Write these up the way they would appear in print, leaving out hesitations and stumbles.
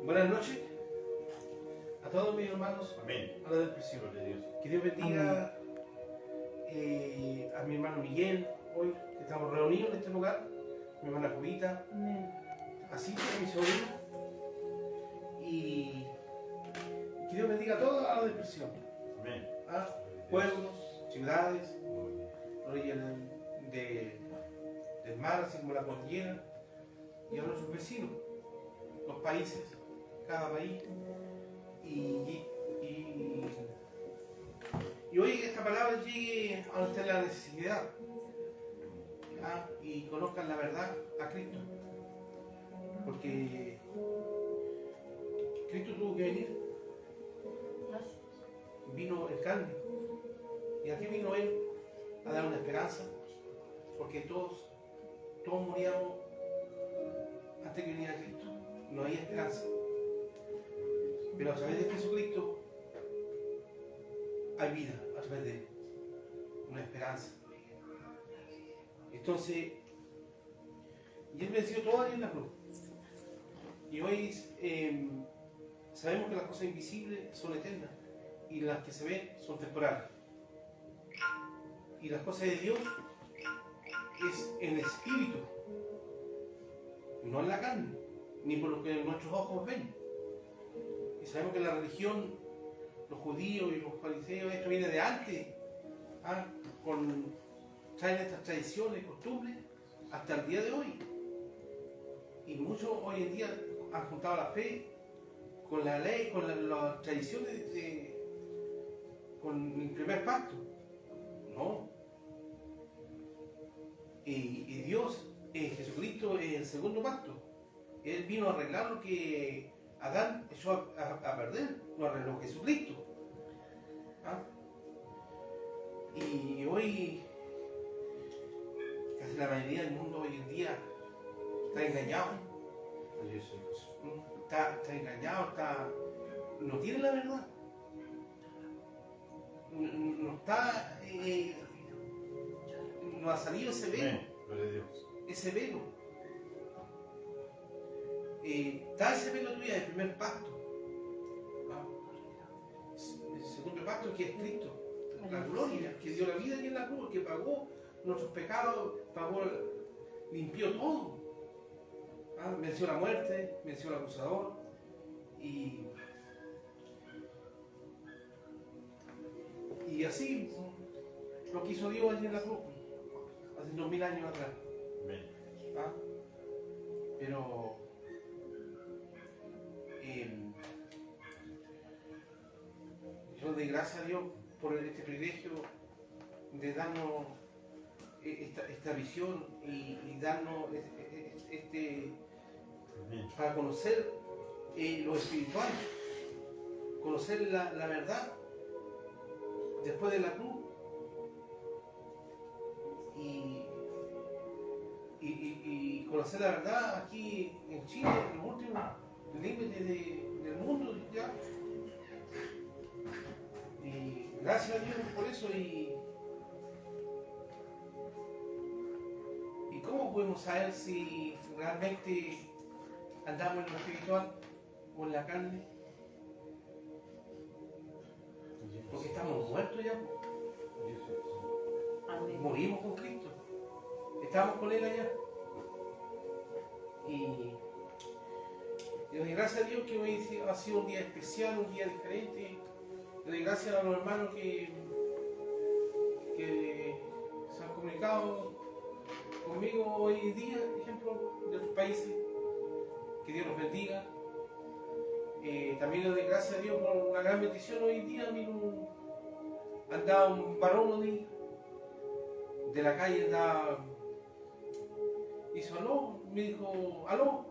Buenas noches a todos mis hermanos. Amén. A la depresión. Que Dios bendiga a mi hermano Miguel, hoy que estamos reunidos en este lugar, mi hermana Judita, así que mi sobrino, y que Dios bendiga a toda la depresión. Amén. Pueblos, ciudades, orillas del mar, así como la cordillera, y a nuestros vecinos, los países, cada país. Y hoy esta palabra llegue a usted la necesidad, y conozcan la verdad a Cristo, porque Cristo tuvo que venir, vino en carne, y aquí vino Él a dar una esperanza, porque todos moríamos antes que viniera Cristo, no hay esperanza. Pero a través de Jesucristo hay vida, a través de Él, una esperanza. Entonces, y Él venció todo ahí en la cruz. Y hoy sabemos que las cosas invisibles son eternas y las que se ven son temporales. Y las cosas de Dios es en el espíritu, no en la carne, ni por lo que nuestros ojos ven. Y sabemos que la religión, los judíos y los fariseos, esto viene de antes, traen estas tradiciones, costumbres, hasta el día de hoy. Y muchos hoy en día han juntado la fe con la ley, con las tradiciones, con el primer pacto. No. Y Dios, Jesucristo, es el segundo pacto. Él vino a arreglar lo que Adán echó a perder, lo arregló Jesucristo. Y hoy, casi la mayoría del mundo hoy en día está engañado. Está engañado, no tiene la verdad. No ha salido ese velo. Ese velo. Está ese velo tuyo del primer pacto. El segundo pacto que es Cristo. La gloria, que dio la vida aquí en la cruz, que pagó nuestros pecados, limpió todo. Venció la muerte, venció al acusador. Y así lo quiso Dios allí en la cruz, hace 2000 años atrás. Pero yo doy gracias a Dios por este privilegio de darnos esta visión y darnos para conocer lo espiritual, conocer la verdad después de la cruz y conocer la verdad aquí en Chile, en los últimos límites del mundo ya. Y gracias a Dios por eso. Y cómo podemos saber si realmente andamos en lo espiritual o en la carne? Porque estamos muertos ya. Morimos con Cristo. Estamos con Él allá. Y le doy gracias a Dios que hoy ha sido un día especial, un día diferente. Le doy gracias a los hermanos que se han comunicado conmigo hoy en día, por ejemplo, de otros países. Que Dios los bendiga. También le doy gracias a Dios por una gran bendición hoy en día. Andaba un varón de la calle, hizo aló, me dijo aló.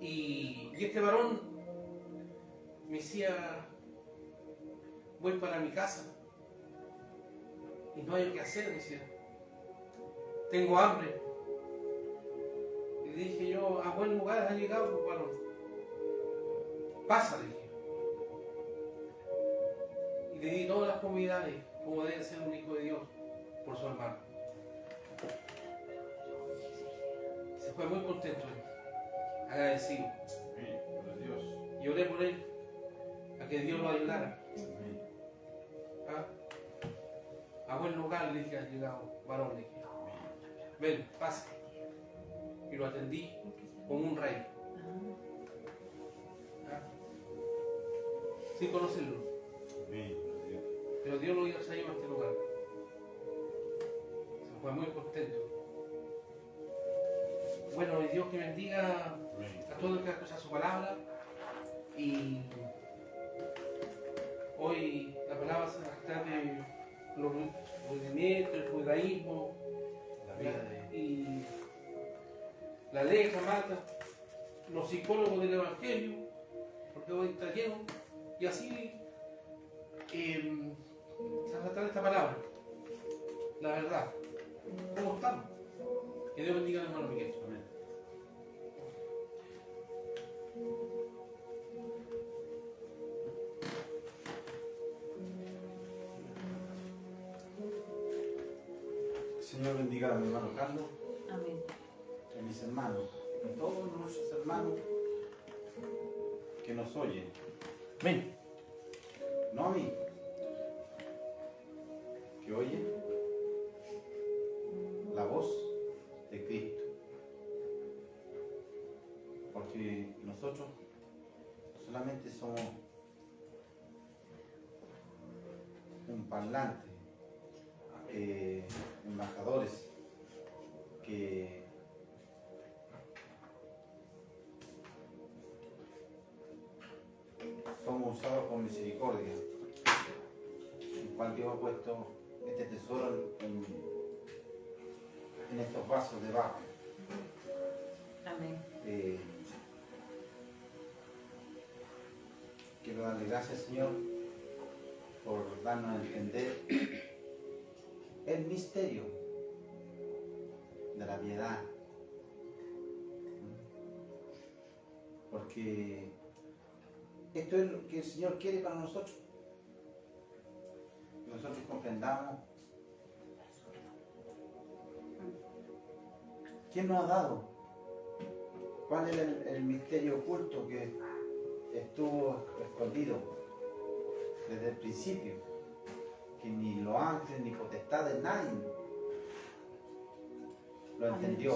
Y este varón me decía, voy para mi casa y no hay qué hacer, me decía, tengo hambre. Y le dije yo, a buen lugar has llegado, pues, varón, pasa, le dije. Y le di todas las comodidades, como debe ser un hijo de Dios, por su hermano. Se fue muy contento, agradecido. oré por él, a que Dios lo ayudara. ¿Ah? A buen lugar le dije, ha llegado varón, le dije, ven, pasa. Y lo atendí como un rey. ¿Ah? Sin conocerlo. Pero Dios lo iba a traer a este lugar. Se fue muy contento. Bueno, y Dios que bendiga a todo el que escucha su palabra. Y hoy la palabra se va a tratar de los movimientos, el judaísmo, y la ley, Marta, los psicólogos del Evangelio, porque hoy está lleno, y así se va a tratar de esta palabra, la verdad. ¿Cómo estamos? Que Dios bendiga al hermano Miguel. Amén. Señor bendiga a mi hermano Carlos. Amén. A mis hermanos, a todos nuestros hermanos que nos oyen. Amén. No a mí, que oyen la voz de Cristo. Porque nosotros solamente somos un parlante, embajadores que somos usados con misericordia, en cual Dios ha puesto este tesoro en estos vasos de barro. Amén. Quiero darle gracias, Señor, por darnos a entender el misterio de la piedad. Porque esto es lo que el Señor quiere para nosotros. Que nosotros comprendamos quién nos ha dado, cuál es el misterio oculto que estuvo escondido desde el principio, que ni los ángeles ni potestades, nadie lo entendió.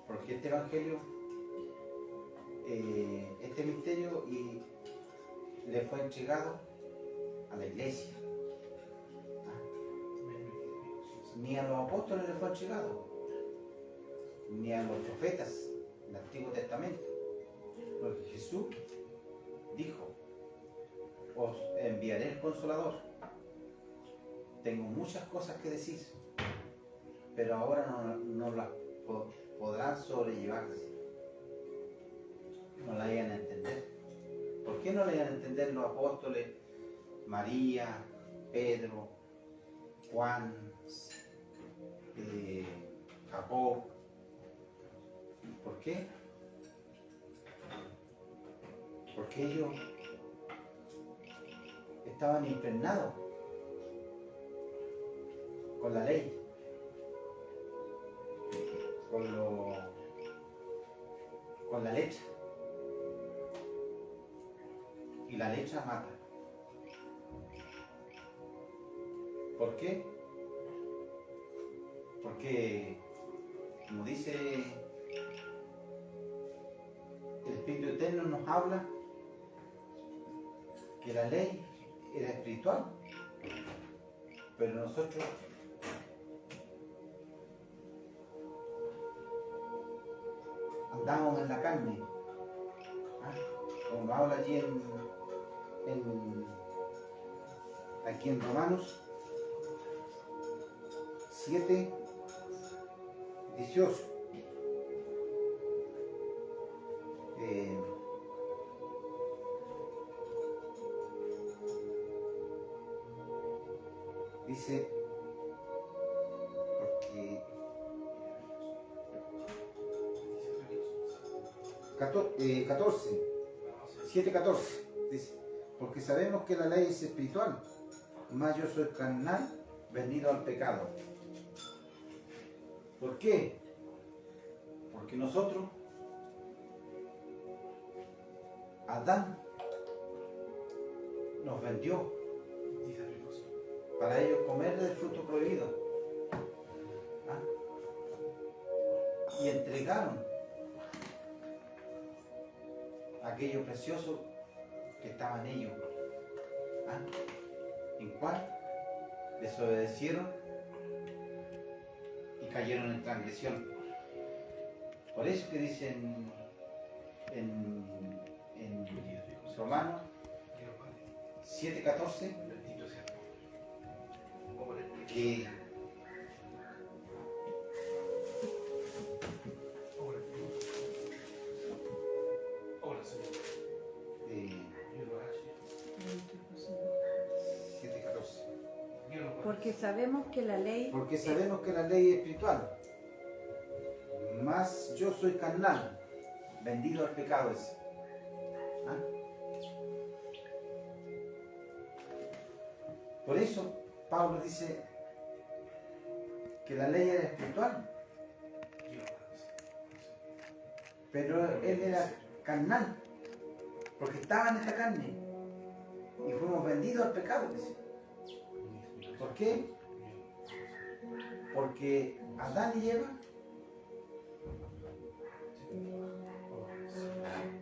Porque este evangelio, este misterio le fue entregado a la iglesia. Ni a los apóstoles le fue entregado, ni a los profetas del Antiguo Testamento. Porque Jesús dijo: os enviaré el Consolador. Tengo muchas cosas que decir, pero ahora no las podrán sobrellevarse. No la iban a entender. ¿Por qué no la iban a entender los apóstoles? María, Pedro, Juan, Jacob. ¿Por qué? Porque ellos estaban impregnados con la ley, con la letra. Y la letra mata. ¿Por qué? Porque, como dice el Espíritu Eterno, nos habla que la ley era espiritual, pero nosotros andamos en la carne. Como habla allí aquí en Romanos 7:18. Dice, porque 7:14 dice, porque sabemos que la ley es espiritual, mas yo soy carnal, venido al pecado. ¿Por qué? Porque nosotros Adán nos vendió Dice Dios. para ellos comer del fruto prohibido. ¿Ah? Y entregaron aquello precioso que estaba en ellos. ¿Ah? ¿En cuál? Desobedecieron y cayeron en transgresión. Por eso que dicen en Romanos 7:14 Bendito sea tu nombre. que Ahora, Señor. 7:14. Porque sabemos que la ley Porque sabemos que la ley es espiritual, mas yo soy carnal, vendido al pecado ese. ¿Ah? Por eso Pablo dice que la ley era espiritual, pero él era carnal, porque estaba en esta carne y fuimos vendidos al pecado, dice. ¿Por qué? Porque Adán y Eva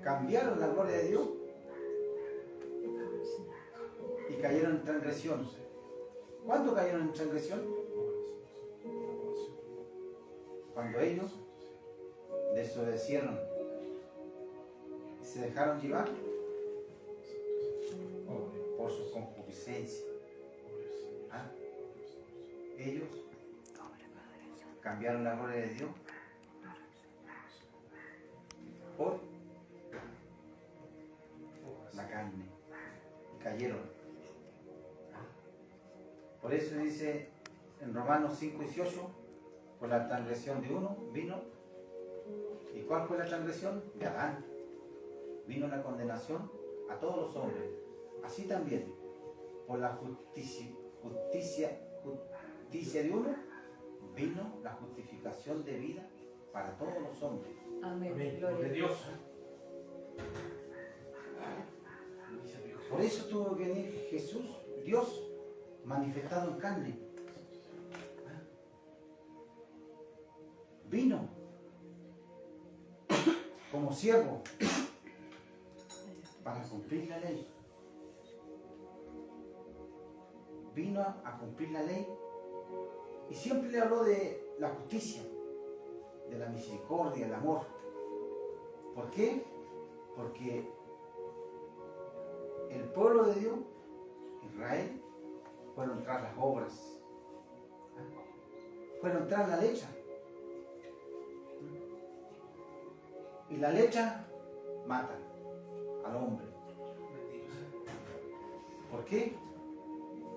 cambiaron la gloria de Dios y cayeron en transgresión. ¿Cuándo cayeron en transgresión? Cuando ellos desobedecieron y se dejaron llevar por sus concupiscencias. ¿Ah? Ellos cambiaron la gloria de Dios por la carne y cayeron. Por eso dice en Romanos 5:18, por la transgresión de uno vino. ¿Y cuál fue la transgresión? De Adán. Vino la condenación a todos los hombres. Así también, por la justicia de uno, vino la justificación de vida para todos los hombres. Amén. Amén. Gloria a De Dios. Dios. Dice Dios. Por eso tuvo que venir Jesús, Dios, manifestado en carne. Vino como siervo para cumplir la ley. Vino a cumplir la ley y siempre le habló de la justicia, de la misericordia, el amor. ¿Por qué? Porque el pueblo de Dios, Israel, fueron tras las obras, fueron tras la leche. Y la leche mata al hombre. Bendito sea. ¿Por qué?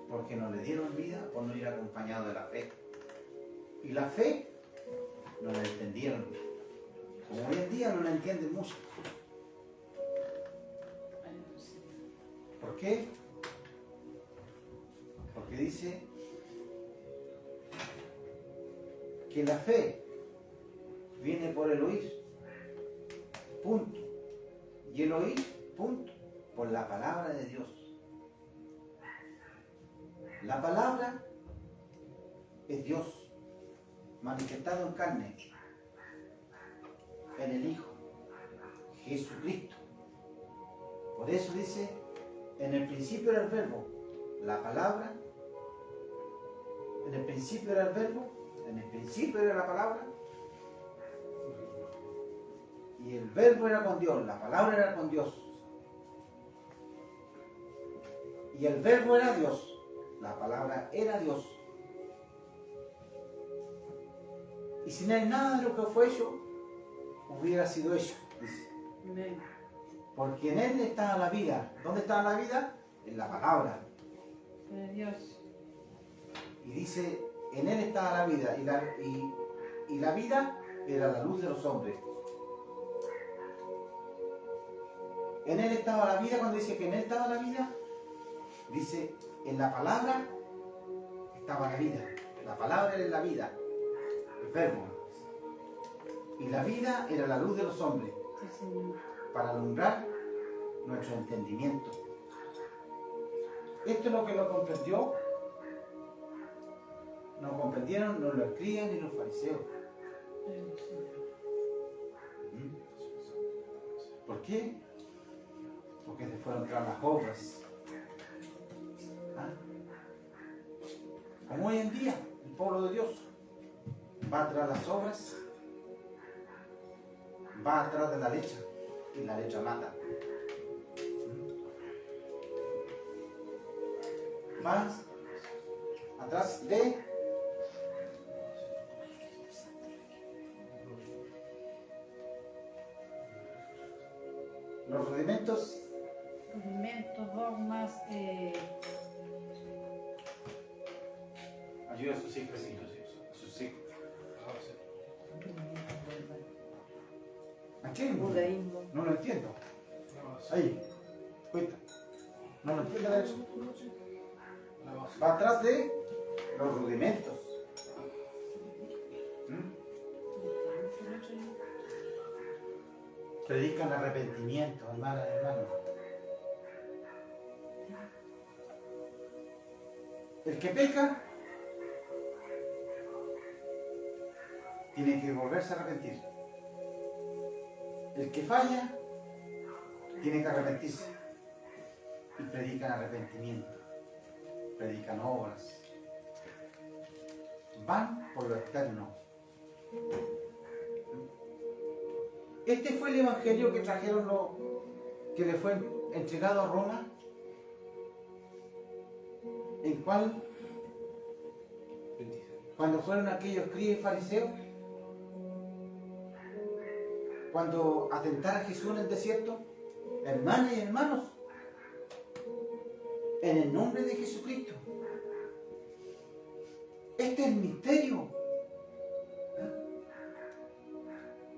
Porque no le dieron vida por no ir acompañado de la fe. Y la fe no la entendieron. Como hoy en día no la entienden mucho. ¿Por qué? Porque dice que la fe viene por el oír. Punto. Y el oír, punto, por la palabra de Dios. La palabra es Dios, manifestado en carne, en el Hijo, Jesucristo. Por eso dice, en el principio era el verbo, la palabra, en el principio era el verbo, en el principio era la palabra, y el verbo era con Dios, la palabra era con Dios. Y el verbo era Dios, la palabra era Dios. Y sin él nada de lo que fue hecho hubiera sido hecho, dice. Amén. Porque en él estaba la vida. ¿Dónde estaba la vida? En la palabra. Gloria a Dios. Y dice, en él estaba la vida. Y la vida era la luz de los hombres. En él estaba la vida. Cuando dice que en él estaba la vida, dice, en la palabra estaba la vida. La palabra era la vida, el verbo. Y la vida era la luz de los hombres, Sí, Señor. para alumbrar nuestro entendimiento. Esto es lo que lo comprendió. No comprendieron ni los escribas ni los fariseos. ¿Por qué? Porque se fueron tras las obras. ¿Ah? Como hoy en día, el pueblo de Dios va tras las obras, va atrás de la leche, y la leche mata. Más atrás de los rudimentos, dogmas, ayuda a sus hijos, a sus hijos. ¿A qué? Judaísmo. No lo entiendo. Ahí, cuenta. No lo entiendo de eso. Va atrás de los rudimentos. Predican arrepentimiento, hermanas y hermanos. El que peca tiene que volverse a arrepentir. El que falla tiene que arrepentirse. Y predican arrepentimiento. Predican obras. Van por lo externo. Este fue el evangelio que trajeron que le fue entregado a Roma, en cual, cuando fueron aquellos escribas y fariseos, cuando atentara a Jesús en el desierto, hermanas y hermanos, en el nombre de Jesucristo. Este es el misterio.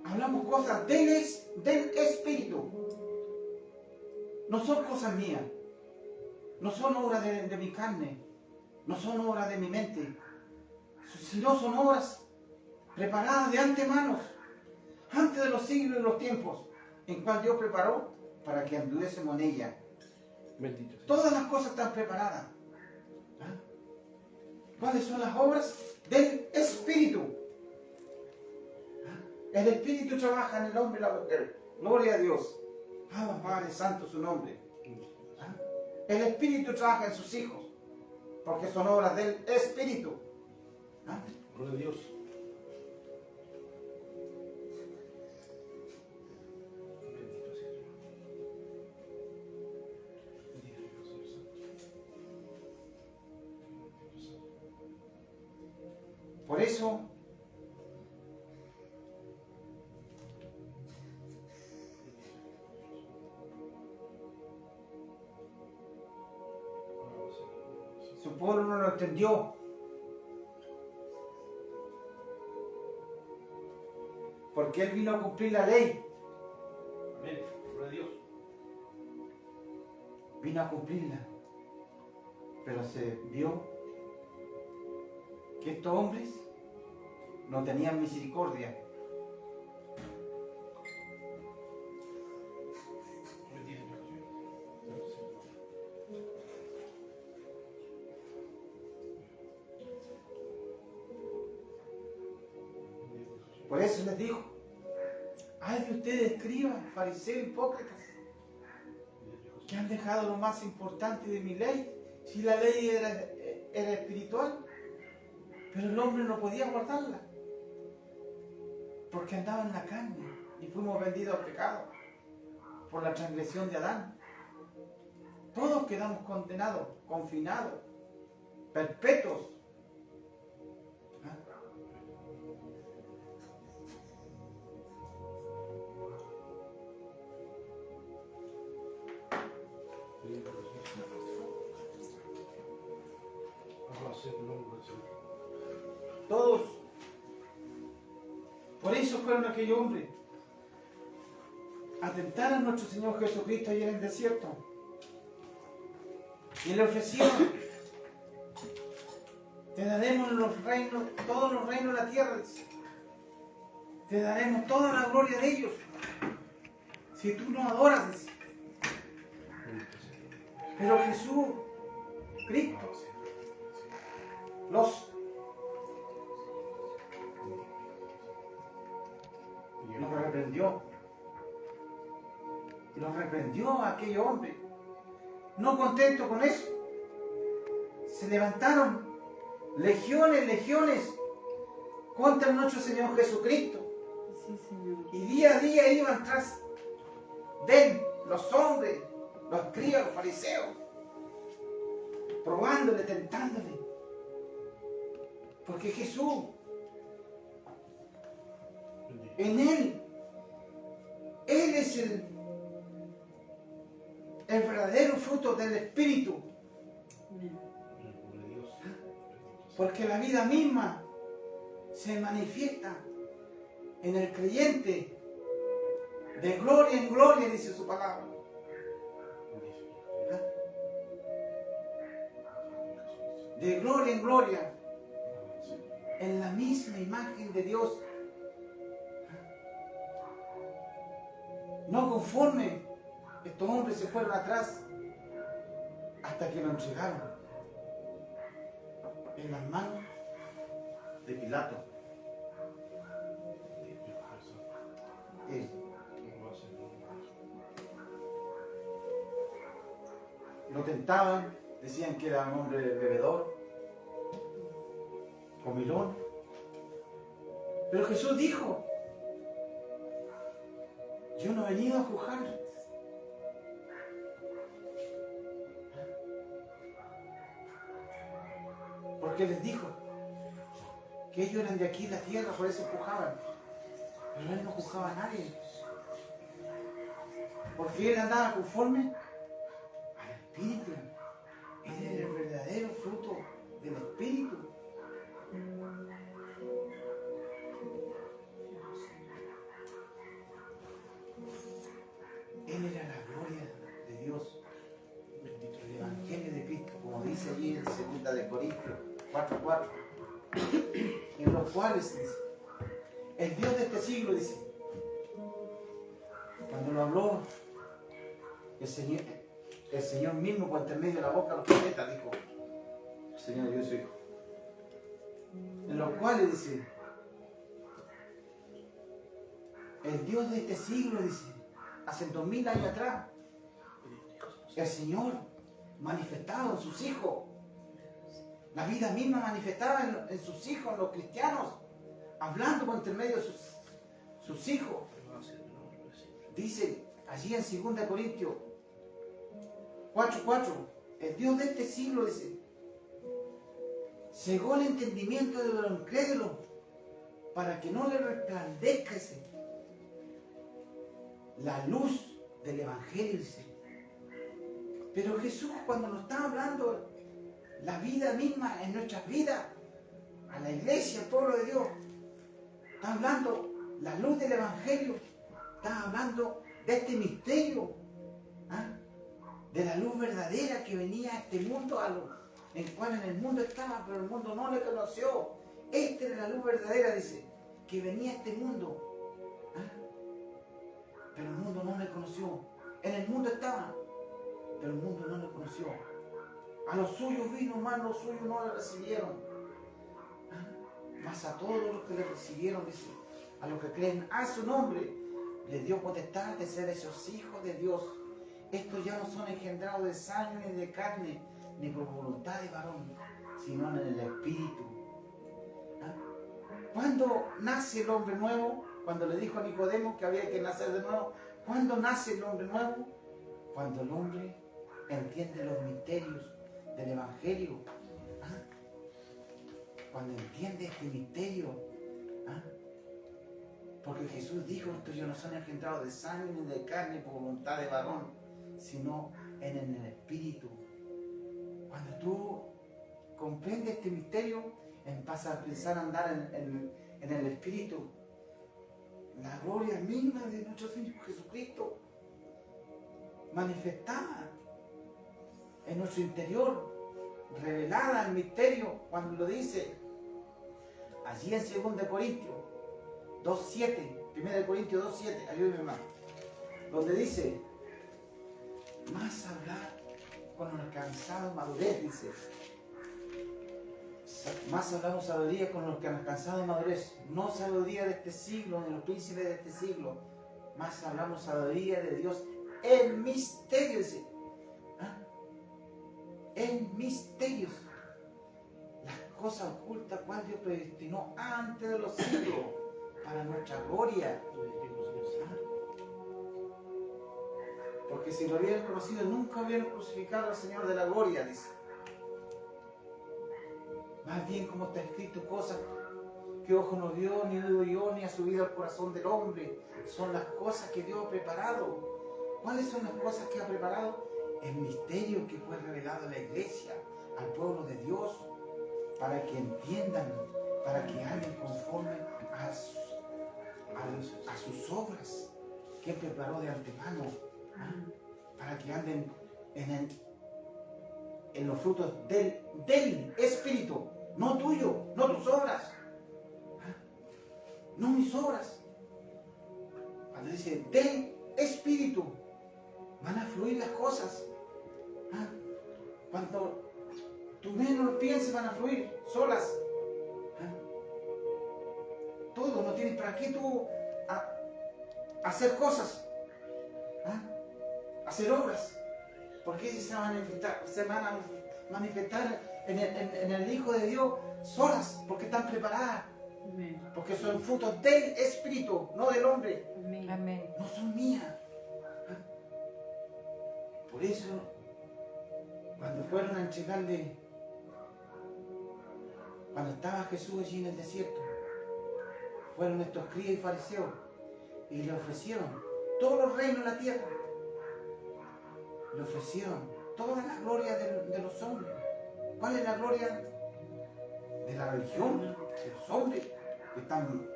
Hablamos cosas del Espíritu. No son cosas mías. No son obras de mi carne. No son obras de mi mente. Sino son obras preparadas de antemano, antes de los siglos y los tiempos, en cual Dios preparó para que anduviésemos en ella. Bendito. Todas las cosas están preparadas. ¿Ah? ¿Cuáles son las obras del Espíritu? ¿Ah? El Espíritu trabaja en el hombre y la mujer. Gloria a Dios. Padre Santo su nombre. ¿Ah? El Espíritu trabaja en sus hijos, porque son obras del Espíritu. ¿Ah? Gloria a Dios. Por eso, su pueblo no lo entendió. Porque Él vino a cumplir la ley. Amén. Gloria a Dios. Vino a cumplirla. Pero se vio que estos hombres no tenían misericordia. Por eso les dijo: ay de ustedes, escribas, fariseos, hipócritas, que han dejado lo más importante de mi ley. Si la ley era espiritual, pero el hombre no podía guardarla, porque andaba en la carne y fuimos vendidos al pecado por la transgresión de Adán. Todos quedamos condenados, confinados, perpetuos. ¿Ah? Todos. Por eso fueron aquellos hombres. Atentaron a nuestro Señor Jesucristo allí en el desierto. Y le ofrecieron: te daremos los reinos, todos los reinos de la tierra. Te daremos toda la gloria de ellos. Si tú nos adoras, Pero Jesús, Cristo, los reprendió. Y los reprendió a aquel hombre. No contento con eso, se levantaron legiones, legiones contra nuestro Señor Jesucristo. Sí, Señor. Y día a día iban tras de él los hombres, los escribas, los fariseos, probándole, tentándole. Porque Jesús, en Él es el verdadero fruto del Espíritu. Porque la vida misma se manifiesta en el creyente de gloria en gloria, dice su palabra. De gloria en gloria, en la misma imagen de Dios. No conforme, estos hombres se fueron atrás hasta que lo entregaron en las manos de Pilato. Lo tentaban, decían que era un hombre bebedor, comilón. Pero Jesús dijo: yo no he venido a juzgar. Porque les dijo que ellos eran de aquí, la tierra, por eso juzgaban. Pero él no juzgaba a nadie. Porque él andaba conforme al Espíritu. Él era el verdadero fruto del Espíritu. Él era la gloria de Dios. El Evangelio de Cristo, como dice allí en 2 de Corintios 4:4, en los cuales dice, el Dios de este siglo, dice, cuando lo habló el Señor mismo por intermedio de la boca de los profetas, dijo, el Señor Dios su Hijo, en los cuales dice, el Dios de este siglo, dice, hace 2000 años atrás, el Señor manifestado en sus hijos, la vida misma manifestada en sus hijos, en los cristianos, hablando por intermedio de sus hijos. Dice allí en 2 Corintios 4:4, el Dios de este siglo, dice, cegó el entendimiento de los incrédulos para que no le resplandezca, dice, la luz del Evangelio, dice. Pero Jesús, cuando nos está hablando la vida misma en nuestras vidas, a la iglesia, al pueblo de Dios, está hablando la luz del Evangelio, está hablando de este misterio, de la luz verdadera que venía a este mundo, en cual en el mundo estaba, pero el mundo no le conoció. Esta era la luz verdadera, dice, que venía a este mundo, pero el mundo no le conoció. En el mundo estaba, pero el mundo no le conoció. A los suyos vino, mas los suyos no le recibieron. Mas a todos los que le recibieron, dice, a los que creen a su nombre, les dio potestad de ser esos hijos de Dios. Estos ya no son engendrados de sangre ni de carne, ni por voluntad de varón, sino en el Espíritu. ¿Cuándo nace el hombre nuevo? Cuando le dijo a Nicodemo que había que nacer de nuevo. ¿Cuándo nace el hombre nuevo? Cuando el hombre entiende los misterios del Evangelio. Cuando entiende este misterio. Porque Jesús dijo, estos ya no son engendrados de sangre ni de carne por voluntad de varón, sino en el Espíritu. Cuando tú comprendes este misterio, vas a empezar a andar en el Espíritu. La gloria misma de nuestro Señor Jesucristo manifestada en nuestro interior, revelada en misterio, cuando lo dice allí en 2 Corintios 2:7, 1 Corintios 2:7, ayúdeme más, donde dice, más hablar con los que han alcanzado madurez, dice. Más hablamos sabiduría con los que han alcanzado madurez. No sabiduría de este siglo, ni los príncipes de este siglo. Más hablamos sabiduría de Dios en misterios. Dice. ¿Ah? En misterios. Las cosas ocultas, cual Dios predestinó antes de los siglos, para nuestra gloria. ¿Ah? Porque si lo hubieran conocido, nunca hubieran crucificado al Señor de la gloria, dice. Más bien, como está escrito, cosas que ojo no vio, ni oído oyó, ni ha subido al corazón del hombre. Son las cosas que Dios ha preparado. ¿Cuáles son las cosas que ha preparado? El misterio que fue revelado a la iglesia, al pueblo de Dios, para que entiendan, para que anden conforme a sus obras que preparó de antemano. ¿Ah? Para que anden en los frutos del Espíritu, no tuyo, no tus obras, ¿ah? No mis obras. Cuando dice del Espíritu, van a fluir las cosas. ¿Ah? Cuando tú menos lo pienses, van a fluir solas. ¿Ah? Todo, no tienes para qué tú hacer cosas. ¿Ah? Hacer obras, porque se van a manifestar en el Hijo de Dios solas, porque están preparadas. Amén. Porque son frutos del Espíritu, no del hombre. Amén. No son mías. ¿Ah? Por eso, cuando fueron a entregarle, cuando estaba Jesús allí en el desierto, fueron estos escribas y fariseos y le ofrecieron todos los reinos de la tierra. Le ofrecieron toda la gloria de los hombres. ¿Cuál es la gloria? De la religión, de los hombres que están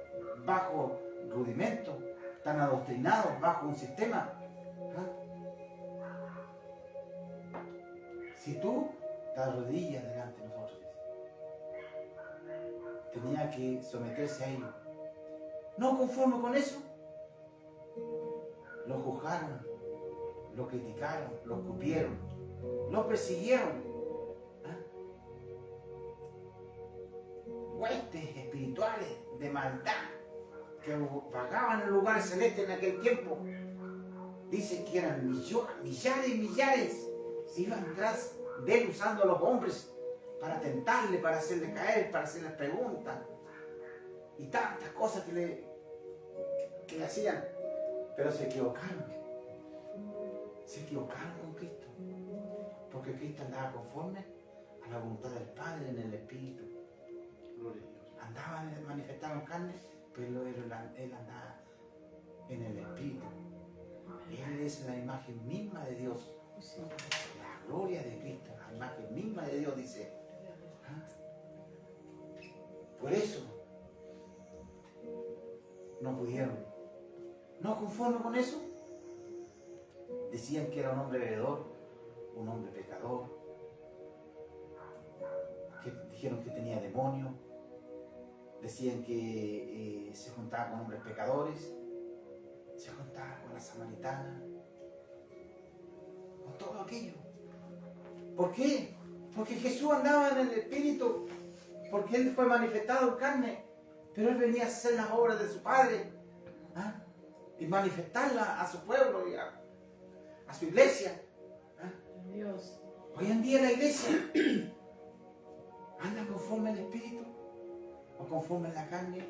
bajo rudimento, están adoctrinados bajo un sistema. ¿Ah? Si tú te arrodillas delante de nosotros, tenía que someterse a ellos. No conforme con eso, lo juzgaron, lo criticaron, lo escupieron, lo persiguieron. ¿Ah? Huestes espirituales de maldad que vagaban en lugares celestes en aquel tiempo. Dice que eran millares y millares. Iban tras de él usando a los hombres para tentarle, para hacerle caer, para hacerles preguntas. Y tantas cosas que le hacían. Pero se equivocaron. Se equivocaron con Cristo, porque Cristo andaba conforme a la voluntad del Padre en el Espíritu. Andaba manifestando carne, pero él andaba en el Espíritu. Él es la imagen misma de Dios, la gloria de Cristo, la imagen misma de Dios, dice. ¿Ah? Por eso no pudieron. No conforme con eso, decían que era un hombre bebedor, un hombre pecador, que dijeron que tenía demonio, decían que se juntaba con hombres pecadores, se juntaba con la samaritana, con todo aquello. ¿Por qué? Porque Jesús andaba en el Espíritu, porque Él fue manifestado en carne, pero Él venía a hacer las obras de su Padre. ¿Ah? Y manifestarla a su pueblo y a su iglesia. ¿Ah? Dios. Hoy en día la iglesia anda conforme al Espíritu o conforme a la carne.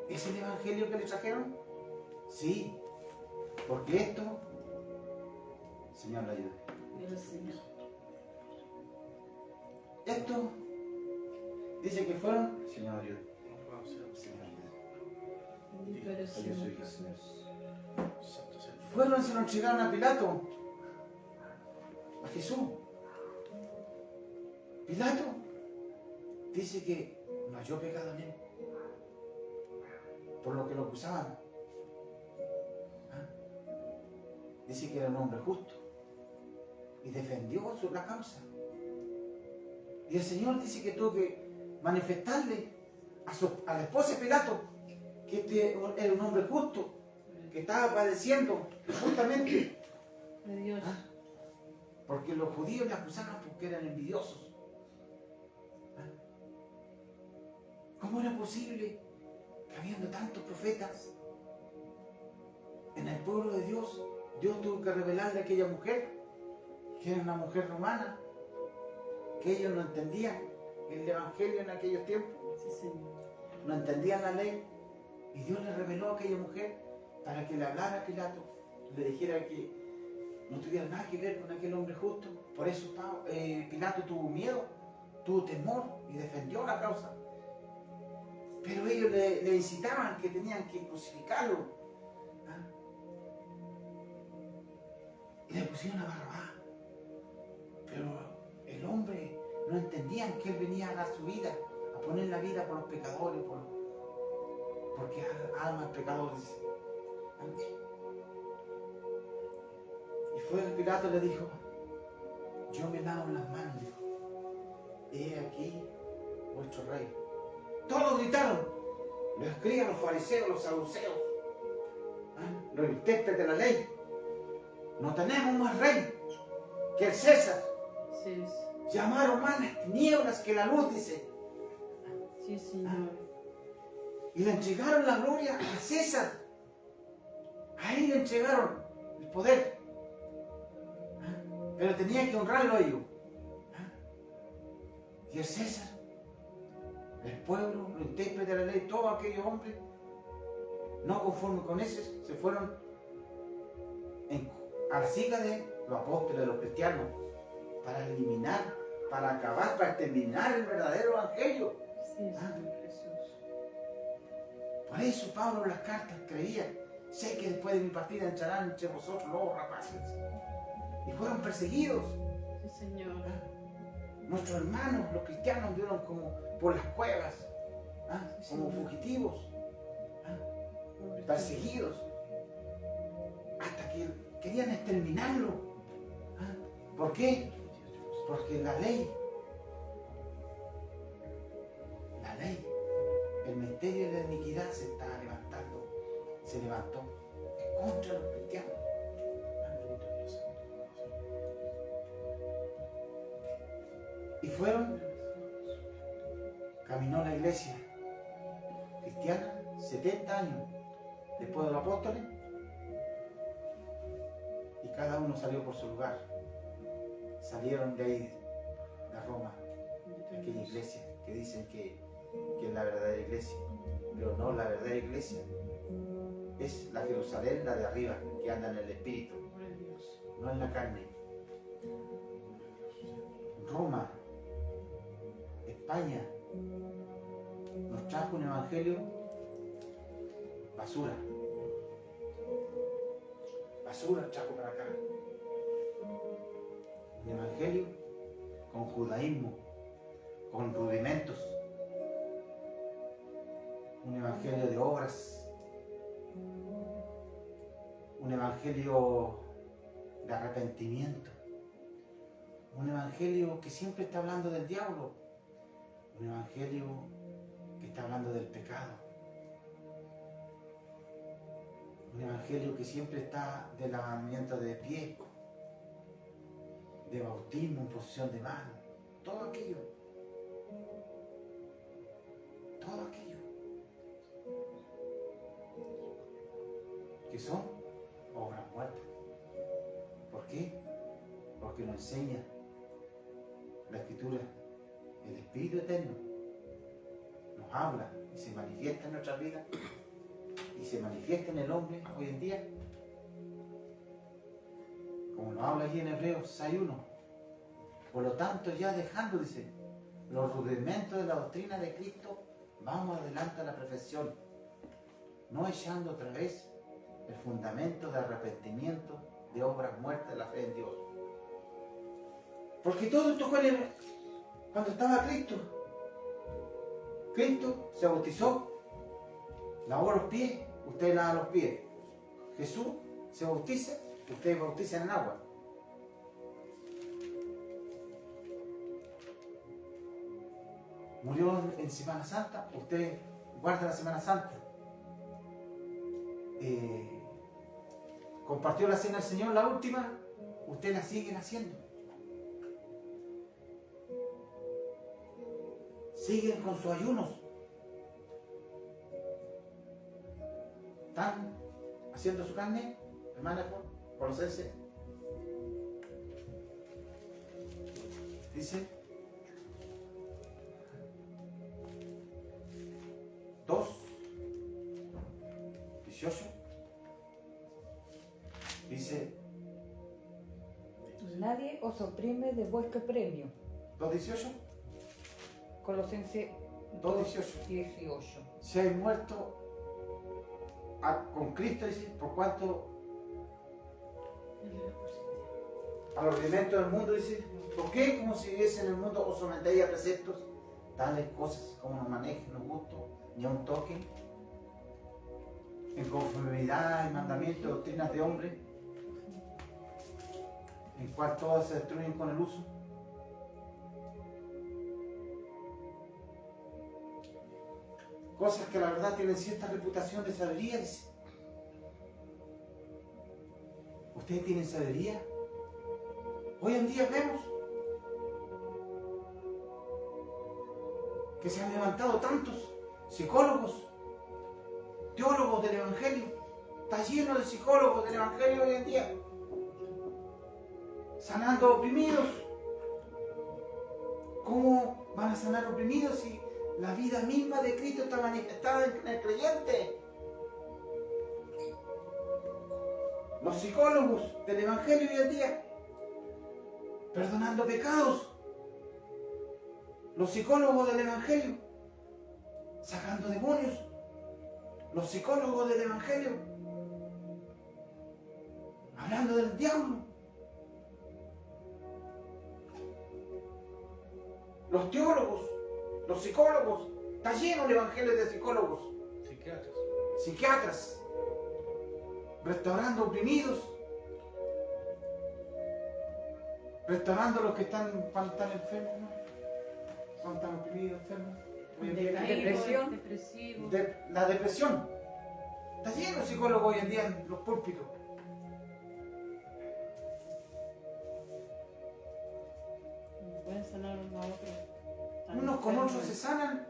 ¿Es el evangelio que le trajeron? Sí, porque esto, Señor, la ayude. Esto dice que fueron, Señor, la ayude. Fueron y se lo entregaron a Pilato, a Jesús. Pilato dice que no halló pecado en él, por lo que lo acusaban. ¿Ah? Dice que era un hombre justo y defendió la causa. Y el Señor dice que tuvo que manifestarle a la esposa de Pilato que este era un hombre justo, que estaba padeciendo justamente de Dios. ¿Ah? Porque los judíos le acusaban porque eran envidiosos. ¿Ah? ¿Cómo era posible que habiendo tantos profetas en el pueblo de Dios, Dios tuvo que revelarle a aquella mujer, que era una mujer romana, que ellos no entendían el evangelio en aquellos tiempos, Sí, Señor. no entendían la ley, y Dios le reveló a aquella mujer para que le hablara a Pilato, le dijera que no tuviera nada que ver con aquel hombre justo. Por eso Pilato tuvo miedo, tuvo temor y defendió la causa. Pero ellos le incitaban que tenían que crucificarlo. ¿Ah? Y le pusieron a Barrabás. Pero el hombre no entendía que él venía a dar su vida, a poner la vida por los pecadores, porque alma el pecador, dice. Y fue Pilato y le dijo, yo me lavo las manos, dijo. He aquí vuestro rey. Todos gritaron, los escribas, los fariseos, los saduceos, los intérpretes de la ley. No tenemos más rey que el César. Sí, Llamaron más las tinieblas que la luz, dice. sí, Señor. Y le entregaron la gloria a César. A él le entregaron el poder. Pero tenían que honrarlo a ellos. Y el César, el pueblo, los intérpretes de la ley, todos aquellos hombres, no conformes con eso, se fueron a la sigla de los apóstoles, de los cristianos, para eliminar, para acabar, para terminar el verdadero evangelio. Sí, Señor Jesús. Por eso Pablo en las cartas creía, sé que después de mi partida entrarán entre vosotros lobos rapaces. Y fueron perseguidos. Sí, Señor. Nuestros hermanos, los cristianos, anduvieron como por las cuevas, como fugitivos, perseguidos, hasta que querían exterminarlo. ¿Por qué? Porque la ley, el misterio de la iniquidad se estaba levantando, se levantó contra los cristianos. Y fueron, caminó la iglesia cristiana 70 años después de los apóstoles, y cada uno salió por su lugar. Salieron de ahí, de Roma, de aquella iglesia que dicen que es la verdadera iglesia, pero no, la verdadera iglesia es la Jerusalén, la de arriba, que anda en el espíritu, no en la carne. Roma, España, nos trajo un evangelio basura. Basura trajo para acá. Un evangelio con judaísmo, con rudimentos. Un evangelio de obras. Un evangelio de arrepentimiento. Un evangelio que siempre está hablando del diablo. Un evangelio que está hablando del pecado. Un evangelio que siempre está del lavamiento de pies, de bautismo, imposición de manos, todo aquello. Todo aquello. Que son obras muertas. ¿Por qué? Porque nos enseña la Escritura. El Espíritu Eterno nos habla y se manifiesta en nuestras vidas y se manifiesta en el hombre hoy en día, como nos habla aquí en Hebreos 6:1. Por lo tanto, ya dejando, dice, los rudimentos de la doctrina de Cristo, vamos adelante a la perfección, no echando otra vez el fundamento de arrepentimiento, de obras muertas de la fe en Dios. Porque todo esto fue cuando estaba Cristo. Cristo se bautizó, lavó los pies, ustedes lavan los pies. Jesús se bautiza, ustedes bautizan en agua. Murió en Semana Santa, ustedes guardan la Semana Santa. Compartió la cena del Señor, la última, ustedes la siguen haciendo. Siguen con sus ayunos. ¿Están haciendo su carne, hermana Colosenses? Dice 2:18. Dice Nadie os oprime de vuestro premio. 2:18. Colosenses 2:18. 2:18. Si hay muerto con Cristo, dice, por cuanto a los rudimentos del mundo, dice, ¿por qué como si viviese en el mundo os sometéis a preceptos, tales cosas como no manejen, no gusto, ni aun toquen, en conformidad y mandamientos, doctrinas de hombres, en cual todas se destruyen con el uso? Cosas que la verdad tienen cierta reputación de sabiduría, dice. ¿Ustedes tienen sabiduría? Hoy en día vemos que se han levantado tantos psicólogos, teólogos del Evangelio. Está lleno de psicólogos del Evangelio hoy en día, sanando oprimidos. ¿Cómo van a sanar oprimidos si la vida misma de Cristo está manifestada en el creyente? Los psicólogos del Evangelio hoy en día, perdonando pecados. Los psicólogos del Evangelio, sacando demonios. Los psicólogos del Evangelio, hablando del diablo. Los teólogos, los psicólogos, está lleno el Evangelio de psicólogos. Psiquiatras, restaurando oprimidos, restaurando a los que están enfermos, ¿no? Son tan oprimidos, enfermos. Depresión. La depresión. Está lleno de psicólogos hoy en día en los púlpitos. Pueden sanar uno a otro. Unos con otros se sanan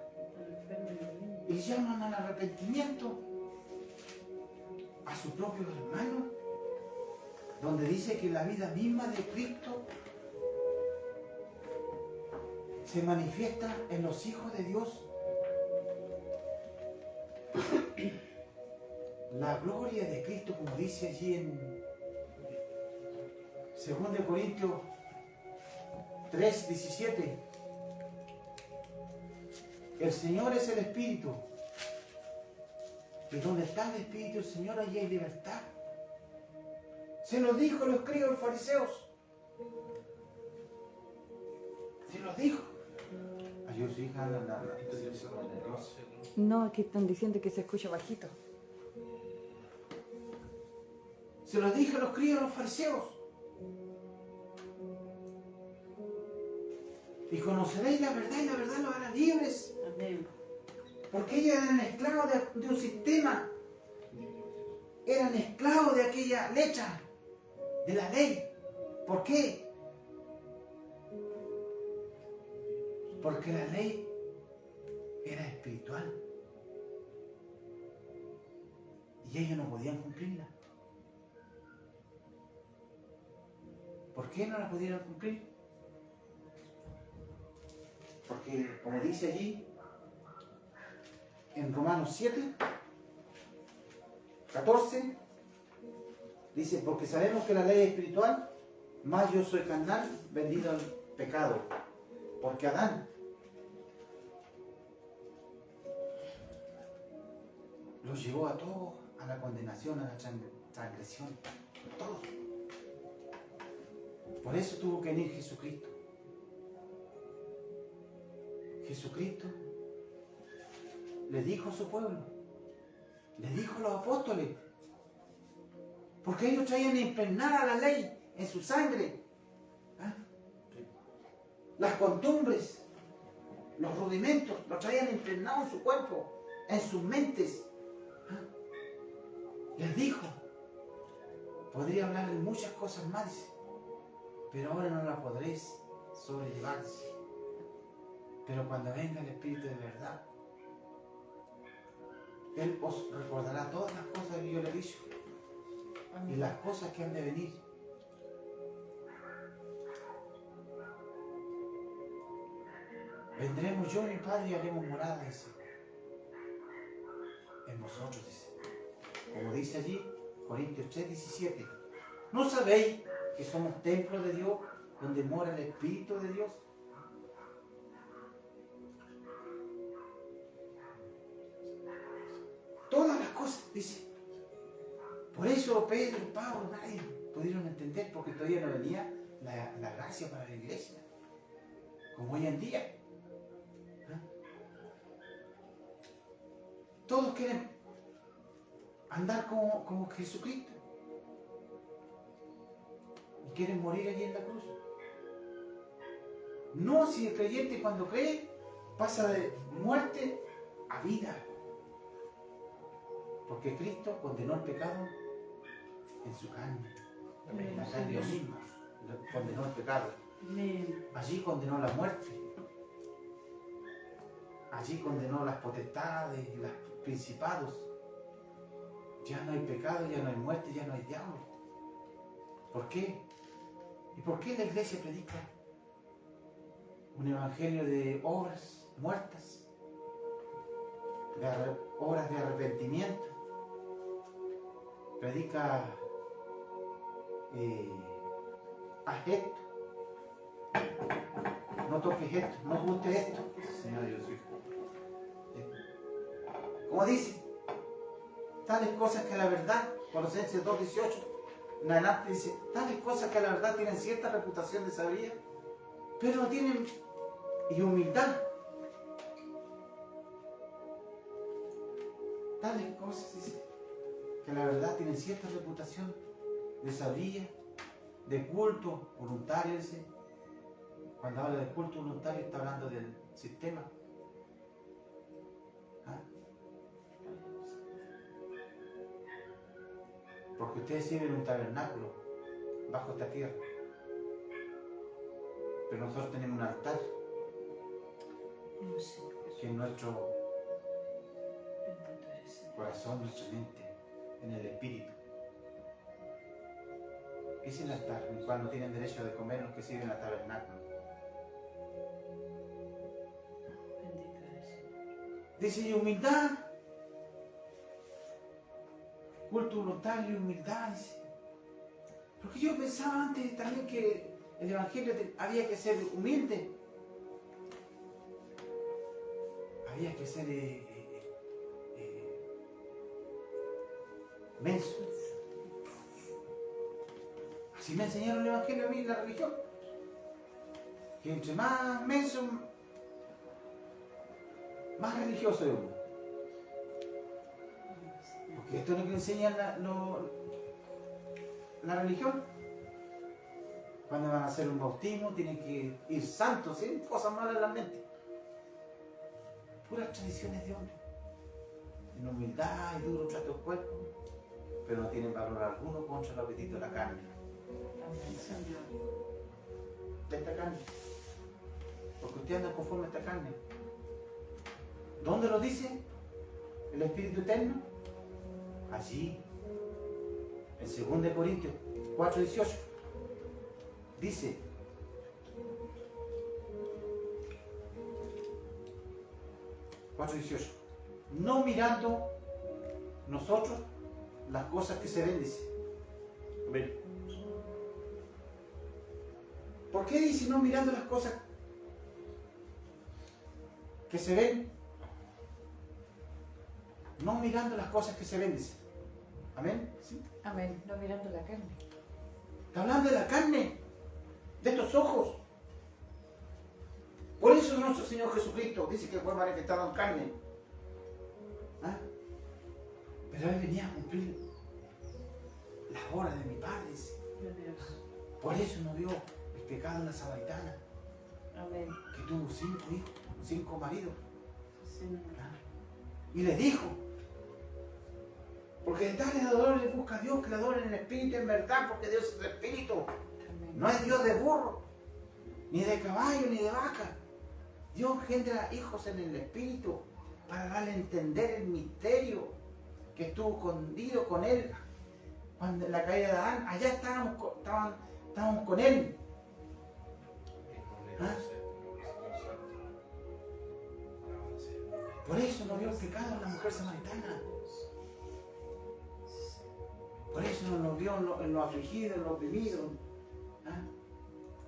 y llaman al arrepentimiento a su propio hermano, donde dice que la vida misma de Cristo se manifiesta en los hijos de Dios. La gloria de Cristo, como dice allí en 2 Corintios 3:17. El Señor es el Espíritu. Y donde está el Espíritu del Señor, allí hay libertad. Se lo dijo a los escribas y los fariseos. Se los dijo. Ayúdame, su hija, No, aquí están diciendo que se escucha bajito. Se los dijo a los escribas y los fariseos. Y conoceréis la verdad y la verdad los hará libres. Amén. Porque ellos eran esclavos de un sistema. Eran esclavos de aquella letra, de la ley. ¿Por qué? Porque la ley era espiritual. Y ellos no podían cumplirla. ¿Por qué no la pudieron cumplir? Porque, como dice allí, en Romanos 7:14, dice, porque sabemos que la ley es espiritual, mas yo soy carnal, vendido al pecado. Porque Adán los llevó a todos a la condenación, a la transgresión. Todos. Por eso tuvo que venir Jesucristo. Jesucristo le dijo a su pueblo, le dijo a los apóstoles, porque ellos traían impregnada la ley en su sangre. ¿Ah? Las costumbres, los rudimentos, los traían impregnados en su cuerpo, en sus mentes. ¿Ah? Les dijo, podría hablar de muchas cosas más, pero ahora no la podréis sobrellevar. Pero cuando venga el Espíritu de verdad, Él os recordará todas las cosas que yo le he dicho y las cosas que han de venir. Vendremos yo y mi Padre y haremos morada, dice, en vosotros, dice. Como dice allí, Corintios 3:17. ¿No sabéis que somos templo de Dios, donde mora el Espíritu de Dios? Todas las cosas, dice. Por eso Pedro, Pablo, nadie pudieron entender, porque todavía no venía la gracia para la iglesia, como hoy en día. Todos quieren andar como Jesucristo y quieren morir allí en la cruz. No, si el creyente cuando cree pasa de muerte a vida, porque Cristo condenó el pecado en su carne, en la carne misma, condenó el pecado. Allí condenó la muerte, allí condenó las potestades y los principados. Ya no hay pecado, ya no hay muerte, ya no hay diablo. ¿Por qué? ¿Y por qué la iglesia predica un evangelio de obras muertas, de obras de arrepentimiento? Predica haz esto, no toques esto, no gustes esto. Señor, yo soy. Como dice, tales cosas que la verdad, Colosenses 2:18, en adelante dice, tales cosas que la verdad tienen cierta reputación de sabiduría, pero no tienen y humildad. Tales cosas, dice, que la verdad tienen cierta reputación de sabiduría, de culto voluntario, dice. Cuando habla de culto voluntario está hablando del sistema. ¿Ah? Porque ustedes sirven un tabernáculo bajo esta tierra, pero nosotros tenemos un altar que es nuestro corazón, nuestra mente, en el espíritu. Es el altar en el cual no tienen derecho de comer los que sirven al tabernáculo. Dice, y humildad, culto voluntario y humildad. Dice. Porque yo pensaba antes también que el evangelio había que ser humilde, había que ser menso. Así me enseñaron el evangelio a mí en la religión, que entre más menso, más religioso es uno. Porque esto es lo que enseña la religión. Cuando van a hacer un bautismo tienen que ir santos, sin cosas malas en la mente. Puras tradiciones de hombre. En humildad y duro trato del cuerpo, pero no tienen valor alguno contra el apetito de la carne. De esta carne. Porque usted anda conforme a esta carne. ¿Dónde lo dice el Espíritu Eterno? Allí, en 2 Corintios 4:18, dice, no mirando nosotros las cosas que se ven, dice. Amén. ¿Por qué dice no mirando las cosas que se ven? No mirando las cosas que se ven, dice. Amén. ¿Sí? Amén. No mirando la carne. Está hablando de la carne, de estos ojos. Por eso nuestro Señor Jesucristo dice que fue manifestado en carne. ¿Ah? Pero Él venía a cumplir las obras de mi Padre. Dice. Por eso no vio el pecado en la samaritana. Amén. Que tuvo 5 hijos, 5 maridos. Señor. ¿Ah? Y le dijo, porque de tales adoradores le busca a Dios, que le adoren en espíritu y en verdad, porque Dios es espíritu. Amén. No es Dios de burro, ni de caballo, ni de vaca. Dios engendra hijos en el Espíritu para darle a entender el misterio que estuvo escondido con Él. Cuando en la caída de Adán, allá estábamos con Él. ¿Ah? Por eso no vio el pecado en la mujer samaritana. Por eso no nos vio en los afligidos, en los oprimidos. ¿Ah?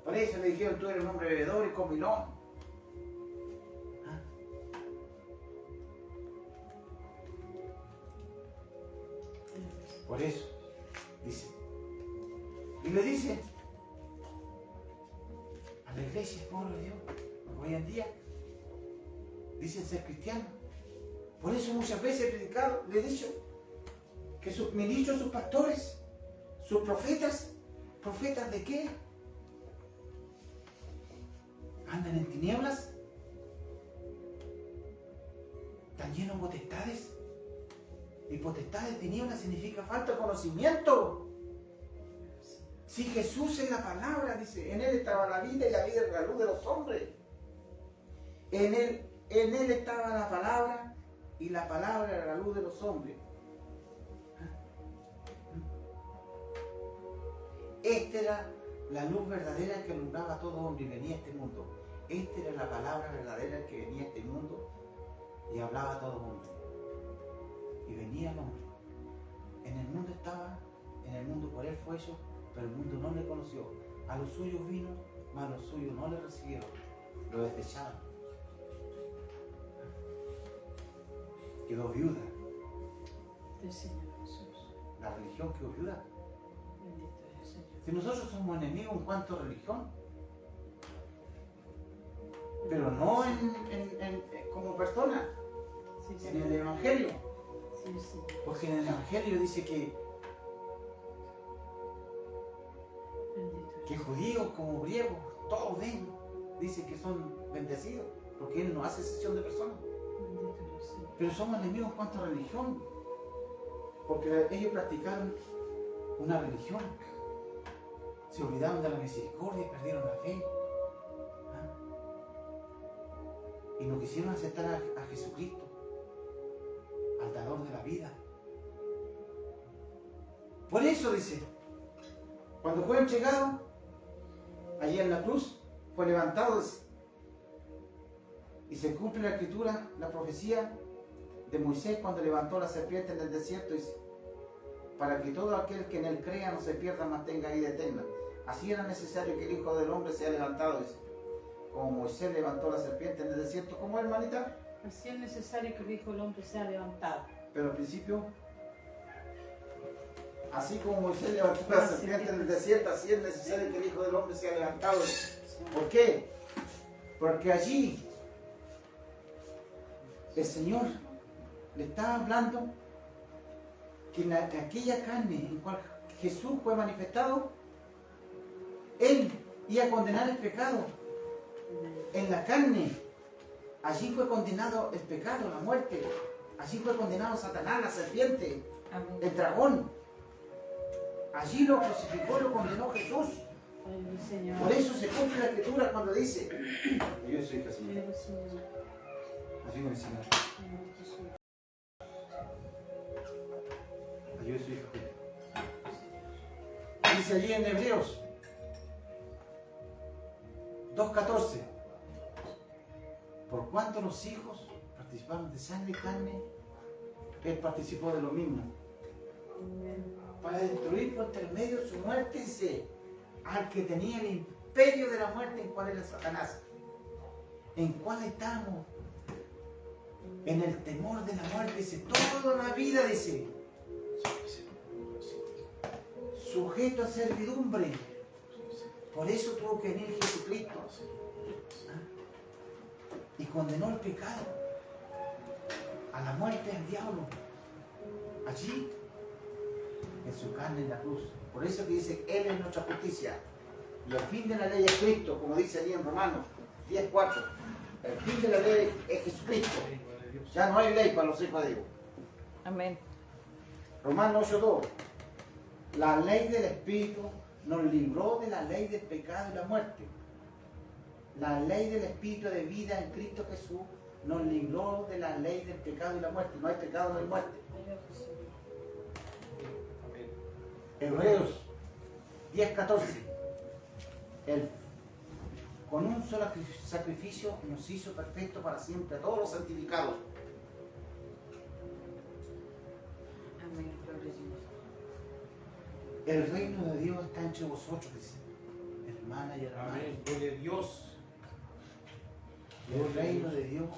Por eso le dijeron, tú eres un hombre bebedor y comilón. ¿Ah? Por eso, dice. Y le dice a la iglesia, pueblo de Dios, hoy en día, dicen ser cristianos. Por eso muchas veces he predicado, le he dicho, que sus ministros, sus pastores, sus profetas, ¿profetas de qué? ¿Andan en tinieblas? ¿Están llenos de potestades? Y potestad de tinieblas significa falta de conocimiento. Si Jesús es la palabra, dice, en Él estaba la vida y la vida era la luz de los hombres. En él estaba la palabra y la palabra era la luz de los hombres. Esta era la luz verdadera que alumbraba a todo hombre y venía a este mundo. Esta era la palabra verdadera que venía a este mundo y hablaba a todo hombre. Y venía el hombre. En el mundo estaba, en el mundo por Él fue hecho, pero el mundo no le conoció. A los suyos vino, mas a los suyos no le recibieron. Lo desecharon. Quedó viuda. Del Señor Jesús. La religión quedó viuda. Bendito es el Señor. Si nosotros somos enemigos en cuanto a religión, pero no como persona, Sí, sí. en el Evangelio. Sí, sí. Porque en el Evangelio dice que Bendito es. judíos como griegos, todos ven, dice que son bendecidos, porque Él no hace excepción de personas. Bendito es el Señor. Pero somos enemigos en cuanto a religión, porque ellos practicaron una religión, se olvidaron de la misericordia y perdieron la fe. ¿Ah? Y no quisieron aceptar a Jesucristo, al dador de la vida. Por eso dice, cuando fue entregado, allí en la cruz, fue levantado y se cumple la escritura, la profecía de Moisés cuando levantó la serpiente en el desierto, dice, para que todo aquel que en él crea no se pierda, mas tenga vida eterna. Así era necesario que el Hijo del Hombre sea levantado, dice. Como Moisés levantó la serpiente en el desierto, ¿cómo, hermanita? Así es necesario que el Hijo del Hombre sea levantado. Pero al principio, así como Moisés levantó la serpiente en el desierto, así es necesario que el Hijo del Hombre sea levantado. ¿Por qué? Porque allí el Señor le estaba hablando que en aquella carne en cual Jesús fue manifestado, Él iba a condenar el pecado. En la carne, allí fue condenado el pecado, la muerte. Allí fue condenado Satanás, la serpiente, Amén. el dragón. Allí lo crucificó y lo condenó Jesús. Ay, Señor. Por eso se cumple la escritura cuando dice, yo soy Jesús. Bendito Señor. Ayúdame, Señor. Bendito Señor. Ayúdame, Jesús. Dice allí en Hebreos 2:14, por cuanto los hijos participaron de sangre y carne, Él participó de lo mismo. Para destruir por intermedio de su muerte, dice, al que tenía el imperio de la muerte, en cual era Satanás. ¿En cuál estamos? En el temor de la muerte, dice, toda la vida, dice, sujeto a servidumbre. Por eso tuvo que venir Jesucristo. Y condenó el pecado, a la muerte, al diablo. Allí, en su carne en la cruz. Por eso que dice, Él es nuestra justicia. Y el fin de la ley es Cristo, como dice allí en Romanos 10:4. El fin de la ley es Jesucristo. Ya no hay ley para los hijos de Dios. Amén. Romanos 8:2. La ley del Espíritu nos libró de la ley del pecado y la muerte. La ley del Espíritu de vida en Cristo Jesús nos libró de la ley del pecado y la muerte. No hay pecado, no hay muerte. Amén. Hebreos 10:14. Con un solo sacrificio nos hizo perfecto para siempre a todos los santificados. Amén, gloria a Dios. El reino de Dios está entre vosotros, dice. Hermana y hermano. Amén. Gloria a Dios. El reino de Dios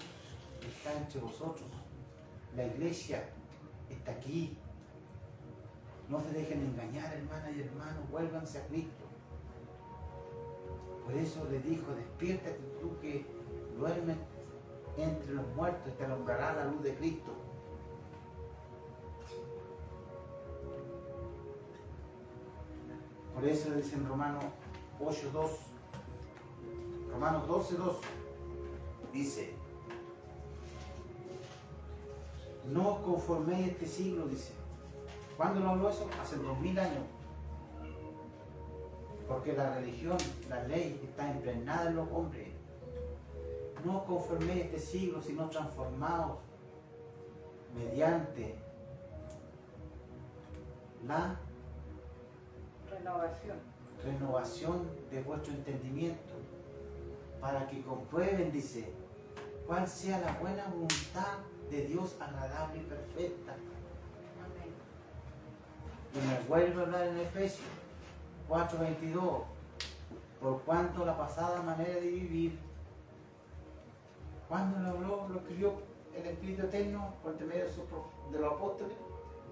está entre vosotros. La iglesia está aquí. No se dejen engañar, hermana y hermano. Vuélvanse a Cristo. Por eso le dijo, despiértate tú que duermes entre los muertos y te alumbrará la luz de Cristo. Por eso dice en Romanos 8:2, Romanos 12:2, dice, no os conforméis a este siglo, dice. ¿Cuándo lo habló eso? Hace 2000 años. Porque la religión, la ley está impregnada en los hombres. No os conforméis a este siglo, sino transformaos mediante la renovación de vuestro entendimiento, para que comprueben, dice, cuál sea la buena voluntad de Dios agradable y perfecta. Amén. Y me vuelve a hablar en Efesios 4:22, por cuanto la pasada manera de vivir, cuando lo habló, lo escribió el Espíritu Eterno por intermedio de los apóstoles,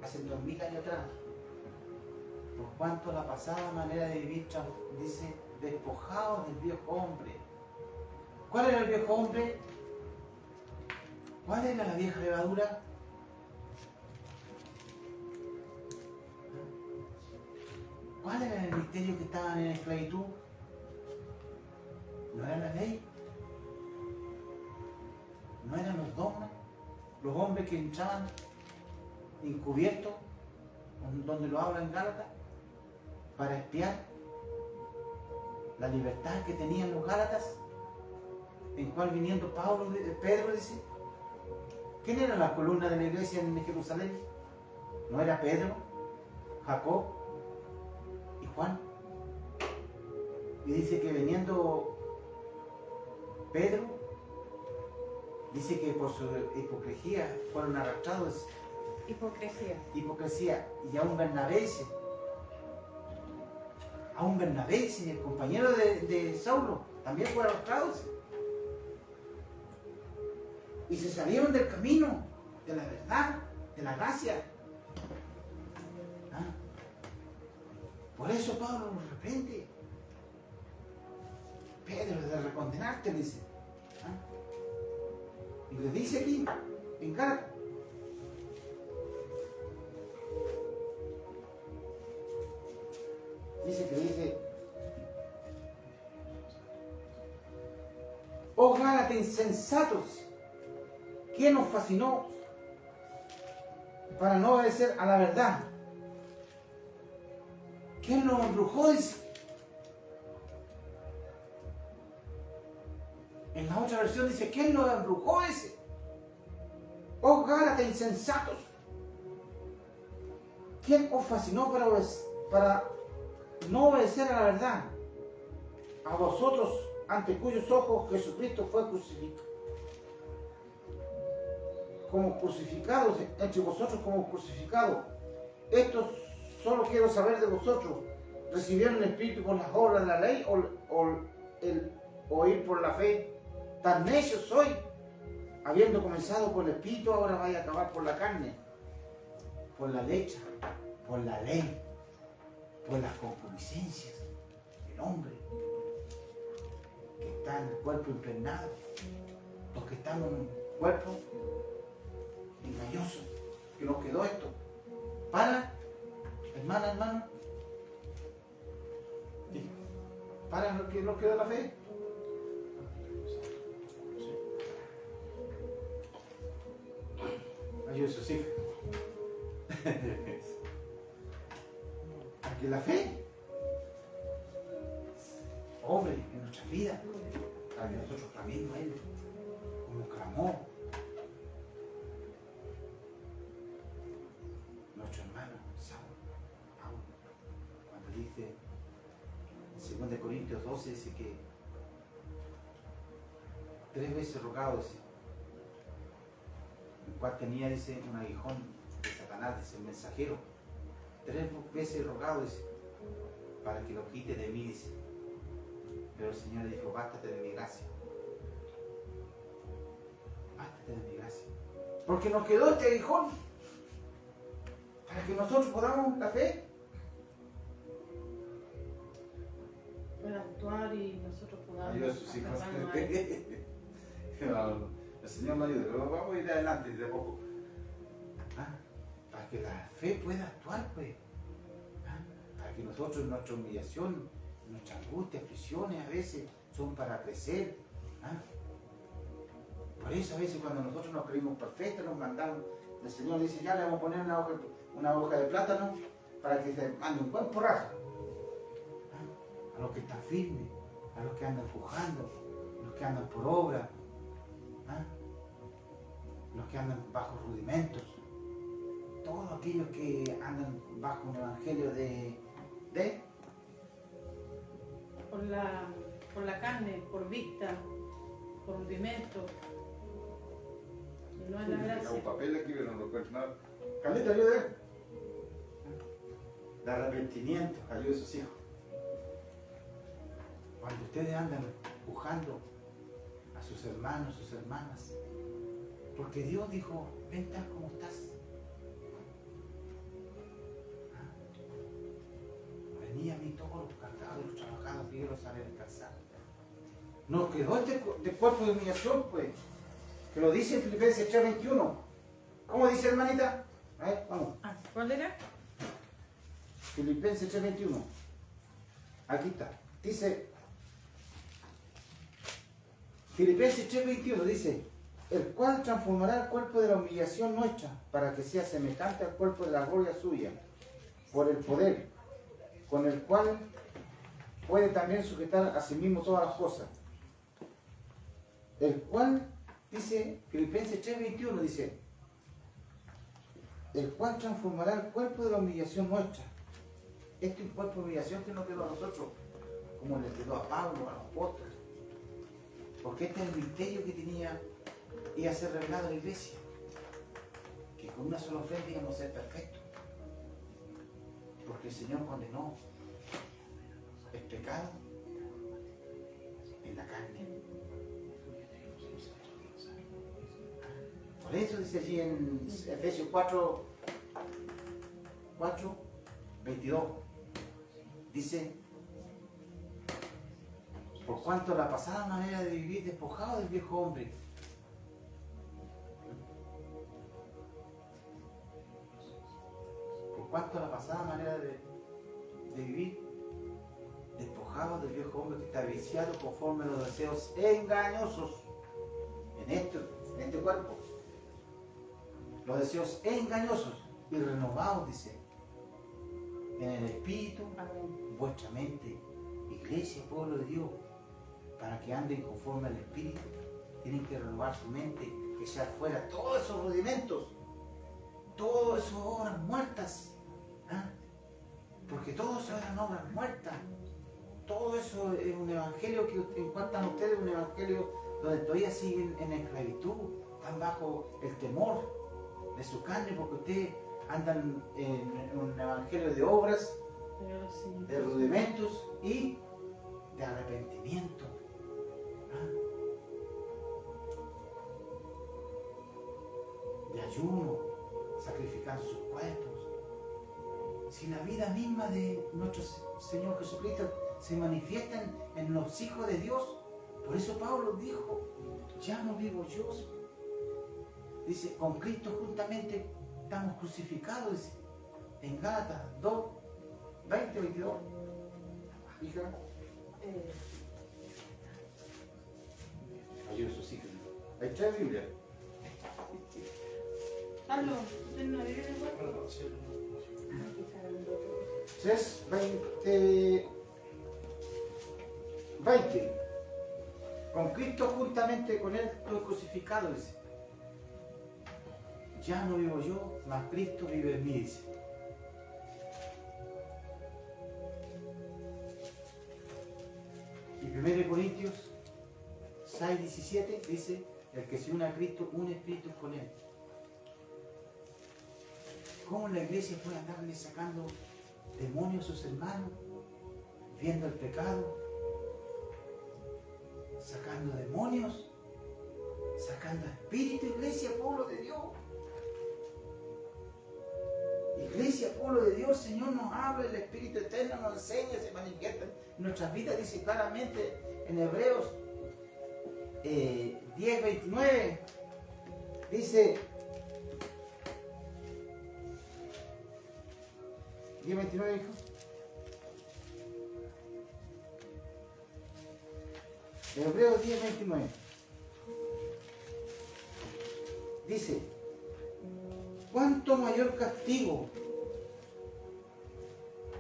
hace 2000 años atrás. Por cuanto la pasada manera de vivir, dice, despojados del viejo hombre. ¿Cuál era el viejo hombre? ¿Cuál era la vieja levadura? ¿Cuál era el misterio que estaban en esclavitud? ¿No era la ley? ¿No eran los dogmas? Los hombres que entraban encubiertos, donde lo habla en Gálatas, para espiar la libertad que tenían los Gálatas, en cual viniendo Pedro dice, ¿quién era la columna de la iglesia en Jerusalén? ¿No era Pedro, Jacob y Juan? Y dice que viniendo Pedro, dice que por su hipocresía fueron arrastrados. Hipocresía. Y a un Bernabé, el compañero de Saulo, también fue arrastrado. Y se salieron del camino, de la verdad, de la gracia. ¿Ah? Por eso Pablo los reprende. Pedro, de recondenarte, dice. ¿Ah? Y le dice aquí, en Gálatas, dice, oh Gálatas insensatos, ¿quién nos fascinó para no obedecer a la verdad? ¿Quién nos embrujó? Dice. En la otra versión dice, ¿quién nos embrujó? Dice. Oh Gálatas insensatos, ¿quién os fascinó para no obedecer a la verdad? A vosotros, ante cuyos ojos Jesucristo fue crucificado, como crucificados, entre vosotros como crucificados. Esto solo quiero saber de vosotros. ¿Recibieron el Espíritu por las obras de la ley o el oír por la fe? Tan necios soy, habiendo comenzado por el Espíritu, ahora vais a acabar por la carne, por la leche, por la ley, por las concupiscencias del hombre que está en el cuerpo impregnado, los que están en un cuerpo engañoso, que nos quedó esto. Para, hermano, para lo que nos quedó la fe. Ayúdame, sí. Aquí la fe obre en nuestra vida, para que nosotros clamemos a Él, como clamó nuestro hermano Saulo, Pablo, cuando dice en 2 Corintios 12, dice que 3 veces rogado, dice, el cual tenía, dice, un aguijón de Satanás, dice, el mensajero, 3 veces rogado, dice, para que lo quite de mí, dice. Pero el Señor le dijo, bástate de mi gracia. Bástate de mi gracia. Porque nos quedó este aguijón, para que nosotros podamos la fe. Pueda actuar y nosotros podamos Ayuda a sus hijos. aferrarnos a Él. El Señor nos ayude, pero vamos a ir adelante de a poco. Para que la fe pueda actuar, pues. Para que nosotros, nuestra humillación, nuestra angustia, aflicciones a veces son para crecer. Por eso a veces cuando nosotros nos creímos perfectos, nos mandamos, el Señor dice, ya le vamos a poner una hoja de plátano para que se mande un buen porrazo. A los que están firmes, a los que andan empujando, a los que andan por obra, los que andan bajo rudimentos, todos aquellos que andan bajo un evangelio de por la carne, por vista, por hundimiento. Y no es la gracia. Un papel aquí, pero no lo encuentro nada. Carlita, ayude. De arrepentimiento, ayude a sus hijos. Cuando ustedes andan empujando a sus hermanos, sus hermanas, porque Dios dijo, ven tal como estás. Venid a mí todos los cargados, los trabajados, que yo los haré descansar. Nos quedó este cuerpo de humillación, pues, que lo dice en Filipenses 3:21. ¿Cómo dice, hermanita? A ver, vamos. ¿Cuál era? Filipenses 3:21. Aquí está. Dice, Filipenses 3:21 dice, el cual transformará el cuerpo de la humillación nuestra para que sea semejante al cuerpo de la gloria suya, por el poder, con el cual puede también sujetar a sí mismo todas las cosas. El cual, dice, Filipenses 3:21 dice, el cual transformará el cuerpo de la humillación nuestra. Este es un cuerpo de humillación que no quedó a nosotros, como le quedó a Pablo, a los apóstoles. Porque este es el misterio que iba a ser revelado en la iglesia. Que con una sola ofrenda íbamos a ser perfectos. Porque el Señor condenó el pecado en la carne. Por eso dice allí en Efesios 4:22, dice, por cuanto la pasada manera de vivir despojado del viejo hombre, por cuanto la pasada manera de vivir despojado del viejo hombre que está viciado conforme a los deseos engañosos en este cuerpo, los deseos engañosos y renovados, dice, en el espíritu, vuestra mente, iglesia, pueblo de Dios, para que anden conforme al espíritu, tienen que renovar su mente, echar fuera todos esos rudimentos, todas esas obras muertas, porque todo eso eran obras muertas. Todo eso es un evangelio que encuentran ustedes, un evangelio donde todavía siguen en esclavitud, están bajo el temor de su carne, porque ustedes andan en un evangelio de obras, de rudimentos y de arrepentimiento. De ayuno, sacrificando sus cuerpos. Si la vida misma de nuestro Señor Jesucristo se manifiesta en los hijos de Dios, por eso Pablo dijo, ya no vivo yo. Dice, con Cristo juntamente estamos crucificados, dice, en Gálatas 2:20-22. Hija. Ayuda a sus hijos. Ahí está la Biblia. Carlos, ¿tienes una Biblia igual? 3:20. 20. Con Cristo juntamente con Él estoy crucificado, dice. Ya no vivo yo, mas Cristo vive en mí, dice. Y 1 Corintios 6:17 dice, el que se une a Cristo, un espíritu con Él. ¿Cómo la iglesia puede andarle sacando demonios a sus hermanos, viendo el pecado, sacando demonios, sacando espíritu, iglesia, pueblo de Dios? Iglesia, pueblo de Dios, Señor nos habla, el Espíritu Eterno nos enseña, se manifiesta en nuestras vidas, dice claramente en Hebreos 10:29, dice 10:29, hijo. Hebreos 10:29 dice, ¿cuánto mayor castigo?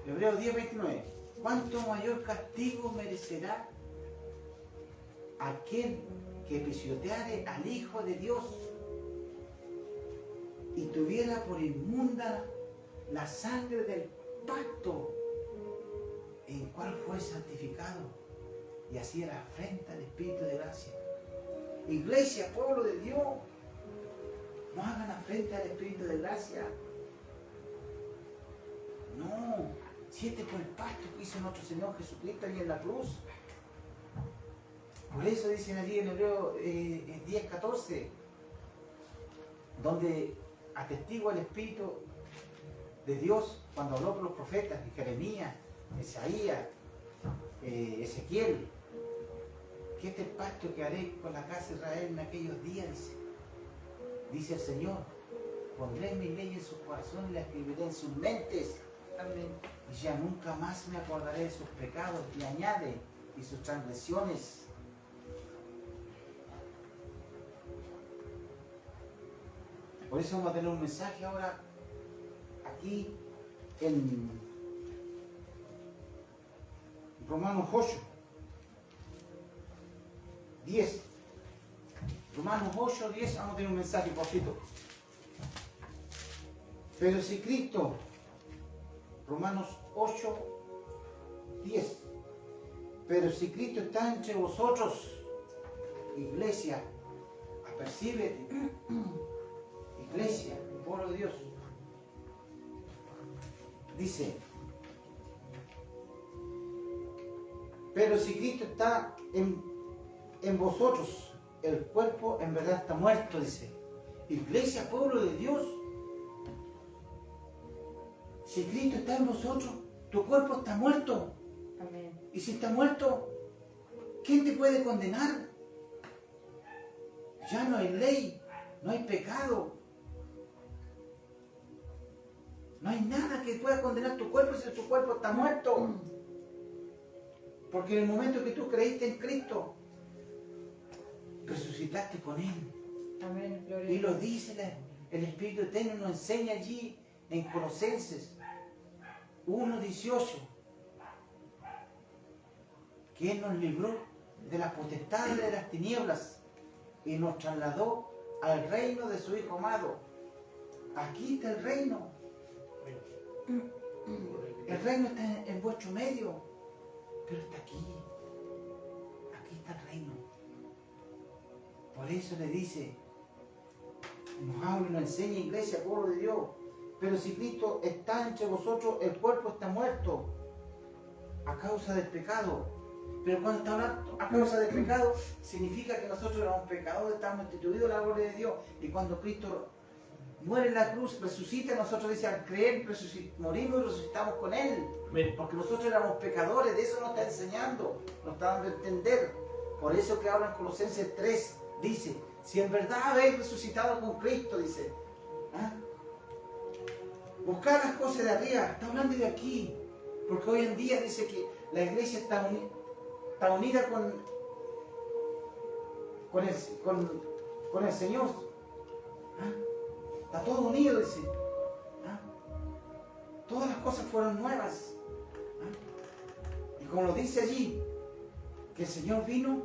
Hebreos 10:29, ¿cuánto mayor castigo merecerá aquel que pisoteare al Hijo de Dios y tuviera por inmunda la sangre del pacto en cual fue santificado y así era afrenta al Espíritu de gracia? Iglesia, pueblo de Dios, no hagan afrenta al Espíritu de gracia. No, si este fue el pacto que hizo nuestro Señor Jesucristo ahí en la cruz. Por eso dicen allí en Hebreo 10:14, donde atestigua el Espíritu de Dios cuando habló por los profetas, Jeremías, Isaías, Ezequiel, que este pacto que haré con la casa de Israel en aquellos días, dice el Señor, pondré mi ley en sus corazones y la escribiré en sus mentes. Amén. Y ya nunca más me acordaré de sus pecados, y añade, y sus transgresiones. Por eso vamos a tener un mensaje ahora aquí en Romanos 8, 10. Romanos 8, 10, vamos a tener un mensaje cortito. Pero si Cristo, Romanos 8, 10. Pero si Cristo está entre vosotros, iglesia, apercíbete, iglesia, pueblo de Dios. Dice, pero si Cristo está en vosotros, el cuerpo en verdad está muerto, dice. Iglesia, pueblo de Dios. Si Cristo está en vosotros, tu cuerpo está muerto. Amén. Y si está muerto, ¿quién te puede condenar? Ya no hay ley, no hay pecado. No hay nada que pueda condenar tu cuerpo si tu cuerpo está muerto. Porque en el momento que tú creíste en Cristo, resucitaste con Él. Amén. Gloria Y a lo Dios. dice el Espíritu Eterno, nos enseña allí en Colosenses 1:18, que Él nos libró de las potestades de las tinieblas y nos trasladó al reino de su Hijo amado. Aquí está el reino. El reino está en vuestro medio, pero está aquí. Aquí está el reino. Por eso le dice, nos habla y nos enseña, iglesia, pueblo de Dios. Pero si Cristo está entre vosotros, el cuerpo está muerto a causa del pecado. Pero cuando está hablando a causa del pecado, significa que nosotros éramos pecadores, estamos instituidos en la gloria de Dios. Y cuando Cristo muere en la cruz, resucita, nosotros dice, al creer, morimos y resucitamos con Él. Porque nosotros éramos pecadores, de eso nos está enseñando, nos está dando a entender. Por eso que habla en Colosenses 3, dice, si en verdad habéis resucitado con Cristo, dice, ¿ah? Buscar las cosas de arriba, está hablando de aquí. Porque hoy en día dice que la iglesia está unida con el Señor. ¿Ah? Está todo unido, dice. ¿Ah? Todas las cosas fueron nuevas. ¿Ah? Y como lo dice allí, que el Señor vino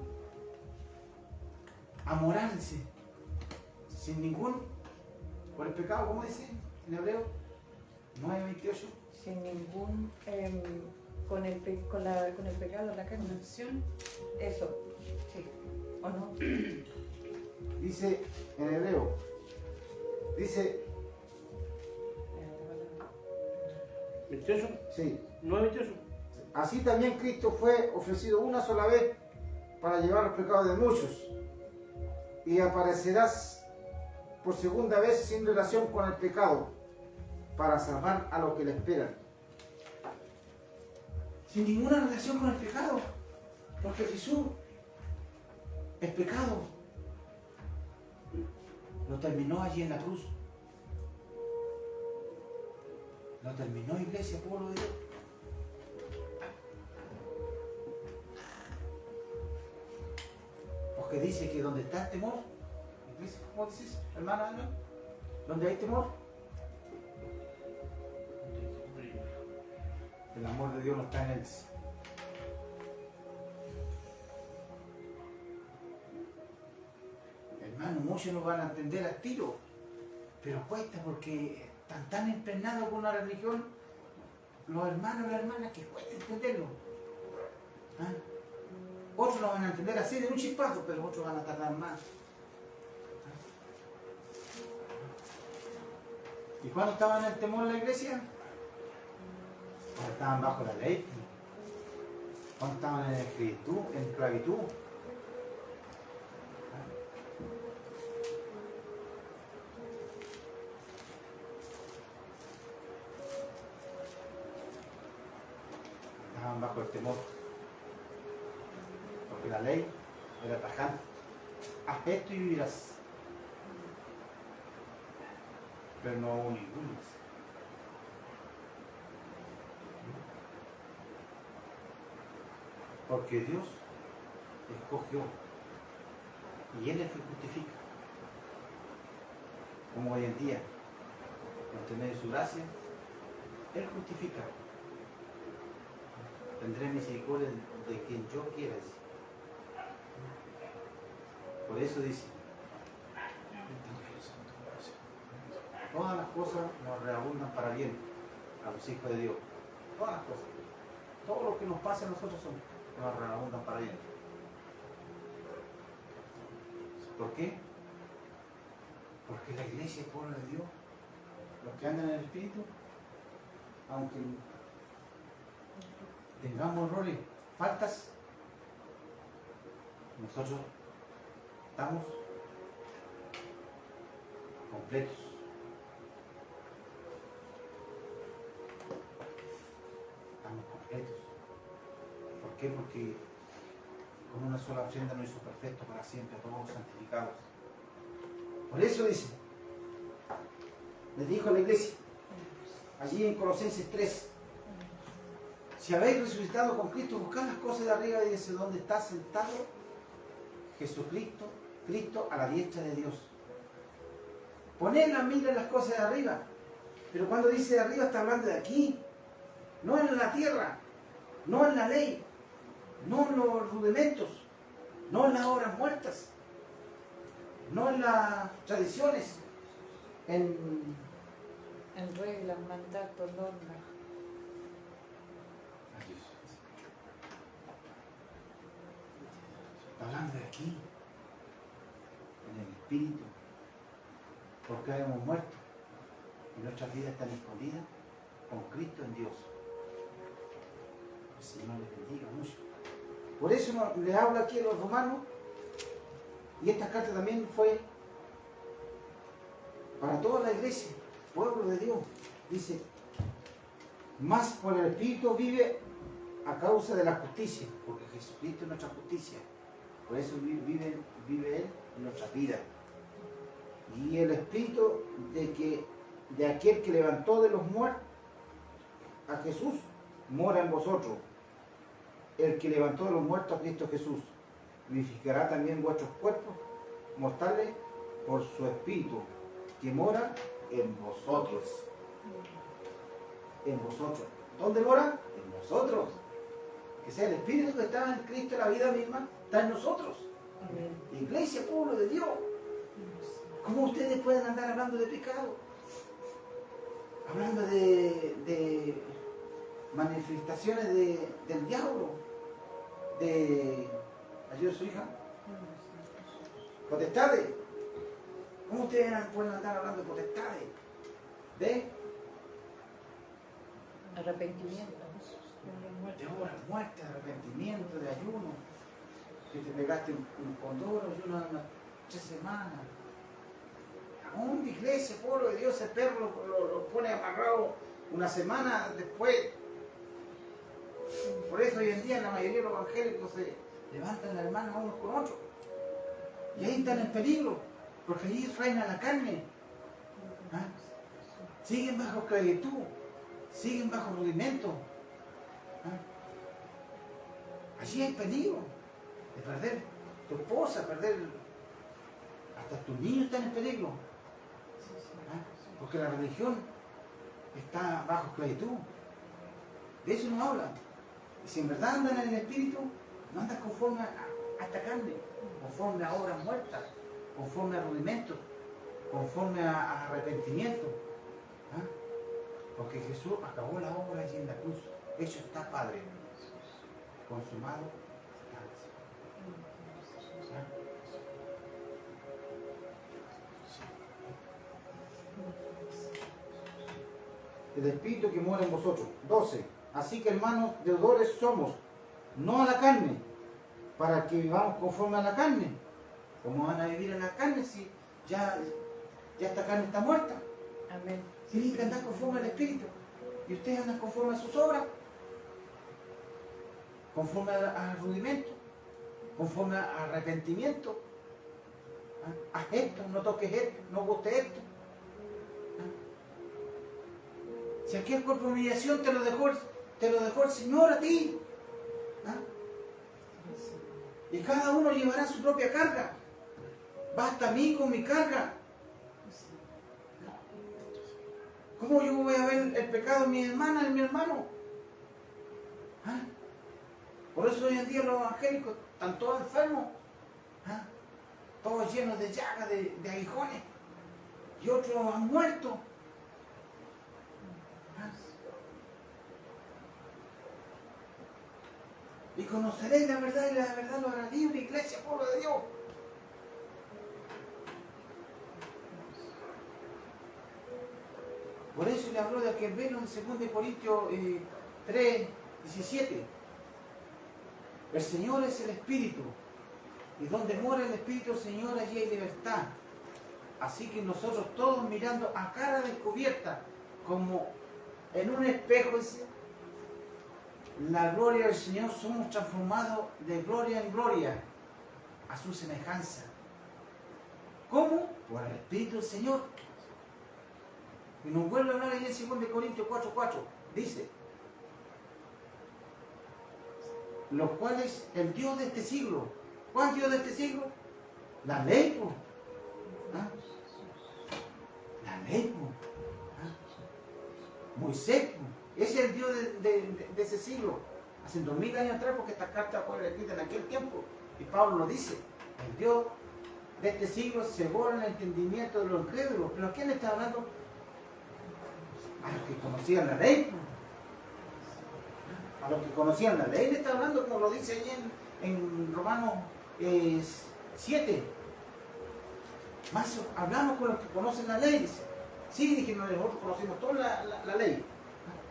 a morar, dice, sin ningún, por el pecado, ¿cómo dice en Hebreo? 9:28. Sin ningún, con el pecado, la carne. Conexión. Eso, sí. ¿O no? Dice en Hebreo, dice, 28, sí, 9:28. así también Cristo fue ofrecido una sola vez para llevar los pecados de muchos, y aparecerás por segunda vez sin relación con el pecado, para salvar a los que le esperan. Sin ninguna relación con el pecado, porque Jesús es pecado. Lo terminó allí en la cruz. Lo terminó, iglesia, pueblo de Dios. Porque dice que donde está el temor, iglesia, ¿cómo dices, hermana Ana? Donde hay temor, el amor de Dios no está en él. Hermano, muchos no van a entender al tiro, pero cuesta porque están tan impregnados con una religión, los hermanos y las hermanas, que cuesta entenderlo. ¿Ah? Otros lo van a entender así de un chispazo, pero otros van a tardar más. ¿Y cuándo estaban en el temor en la iglesia? Cuando estaban bajo la ley. Cuando estaban en esclavitud. Estaban bajo el temor. Porque la ley era tajante. Haz esto y vivirás. Pero no hubo ninguno. Porque Dios escogió y Él es el que justifica. Como hoy en día, por tener su gracia, Él justifica. Tendré misericordia de quien yo quiera. Por eso dice, todas las cosas nos reabundan para bien a los hijos de Dios. Todas las cosas. Todo lo que nos pasa a nosotros nos reabundan para bien. ¿Por qué? Porque la iglesia es pueblo de Dios. Los que andan en el Espíritu, aunque tengamos errores, faltas, nosotros estamos completos. Estamos completos. ¿Por qué? Porque con una sola ofrenda nos hizo perfecto para siempre a todos los santificados. Por eso dice, les dijo a la iglesia, allí en Colosenses 3, si habéis resucitado con Cristo, buscad las cosas de arriba y dice, ¿dónde está sentado Jesucristo, Cristo a la diestra de Dios? Poned la mira en las cosas de arriba. Pero cuando dice de arriba está hablando de aquí, no en la tierra, no en la ley, no en los rudimentos, no en las obras muertas, no en las tradiciones, en reglas, mandatos, normas. Está hablando de aquí, en el Espíritu, porque hemos muerto y nuestras vidas están escondidas con Cristo en Dios. El Señor les bendiga mucho. Por eso les habla aquí a los romanos, y esta carta también fue para toda la iglesia, pueblo de Dios. Dice, más por el Espíritu vive a causa de la justicia, porque Jesucristo es nuestra justicia. Por eso vive Él en nuestras vidas. Y el Espíritu de aquel que levantó de los muertos a Jesús mora en vosotros. El que levantó de los muertos a Cristo Jesús vivificará también vuestros cuerpos mortales por su Espíritu que mora en vosotros. En vosotros. ¿Dónde mora? En vosotros. que sea el Espíritu que está en Cristo, la vida misma, está en nosotros. Amén. Iglesia, pueblo de Dios. ¿Cómo ustedes pueden andar hablando de pecado? Hablando de manifestaciones del diablo, de... ¿ayuda a su hija? Potestades. ¿Cómo ustedes pueden andar hablando de potestades? De Arrepentimiento. obras muertas, de arrepentimiento, de ayuno. Que te pegaste un condoro, ayuno de 3 semanas. ¿A dónde, iglesia, pueblo de Dios? El perro lo pone amarrado una semana después. Por eso hoy en día la mayoría de los evangélicos se levantan las hermanas unos con otros. Y ahí están en peligro, porque allí reina la carne. ¿Ah? Siguen bajo esclavitud, siguen bajo rudimento. ¿Ah? Allí hay peligro de perder tu esposa, perder hasta tus niños están en peligro. ¿Ah? Porque la religión está bajo esclavitud. De eso no hablan. Y si en verdad andan en el espíritu, no andan conforme a esta carne, conforme a obras muertas, conforme a rudimentos, conforme a arrepentimiento. ¿Ah? Porque Jesús acabó la obra allí en la cruz. Hecho está, Padre. Consumado está. ¿Ah? El Espíritu que mora en vosotros. 12. Así que, hermanos, deudores somos, no a la carne, para que vivamos conforme a la carne. ¿Cómo van a vivir en la carne si ya esta carne está muerta? Amén. Tienen que andar conforme al Espíritu. Y ustedes andan conforme a sus obras, conforme al rudimento, conforme al arrepentimiento. ¿Ah? Haz esto, no toques esto, no gustes esto. ¿Ah? Si aquel cuerpo de humillación te lo dejó el Señor a ti. ¿Ah? Y cada uno llevará su propia carga. Basta a mí con mi carga. ¿Cómo yo voy a ver el pecado de mi hermana, de mi hermano? ¿Ah? Por eso hoy en día los evangélicos están todos enfermos. ¿Ah? Todos llenos de llagas, de aguijones. Y otros han muerto. ¿Ah? Y conoceréis la verdad y la verdad lo hará libre, iglesia, pueblo de Dios. Por eso le habló de aquel velo en 2 Corintios 3, 17. El Señor es el Espíritu, y donde mora el Espíritu del Señor, allí hay libertad. Así que nosotros todos mirando a cara descubierta, como en un espejo, dice, la gloria del Señor, somos transformados de gloria en gloria a su semejanza. ¿Cómo? Por el Espíritu del Señor. Y nos vuelve a hablar ahí en 2 Corintios 4:4. Dice, los cuales el Dios de este siglo. ¿Cuál Dios de este siglo? La ley, pues. ¿Ah? La ley, pues. ¿Ah? Moisés, pues. Ese es el Dios de ese siglo. Hace 2000 años atrás, porque esta carta fue escrita en aquel tiempo. Y Pablo lo dice. El Dios de este siglo cegó el entendimiento de los incrédulos. ¿Pero a quién le está hablando? A los que conocían la ley. A los que conocían la ley le está hablando, como lo dice ahí en Romanos 7. Más hablamos con los que conocen la ley. Dice. Sí, dije, nosotros conocemos toda la ley.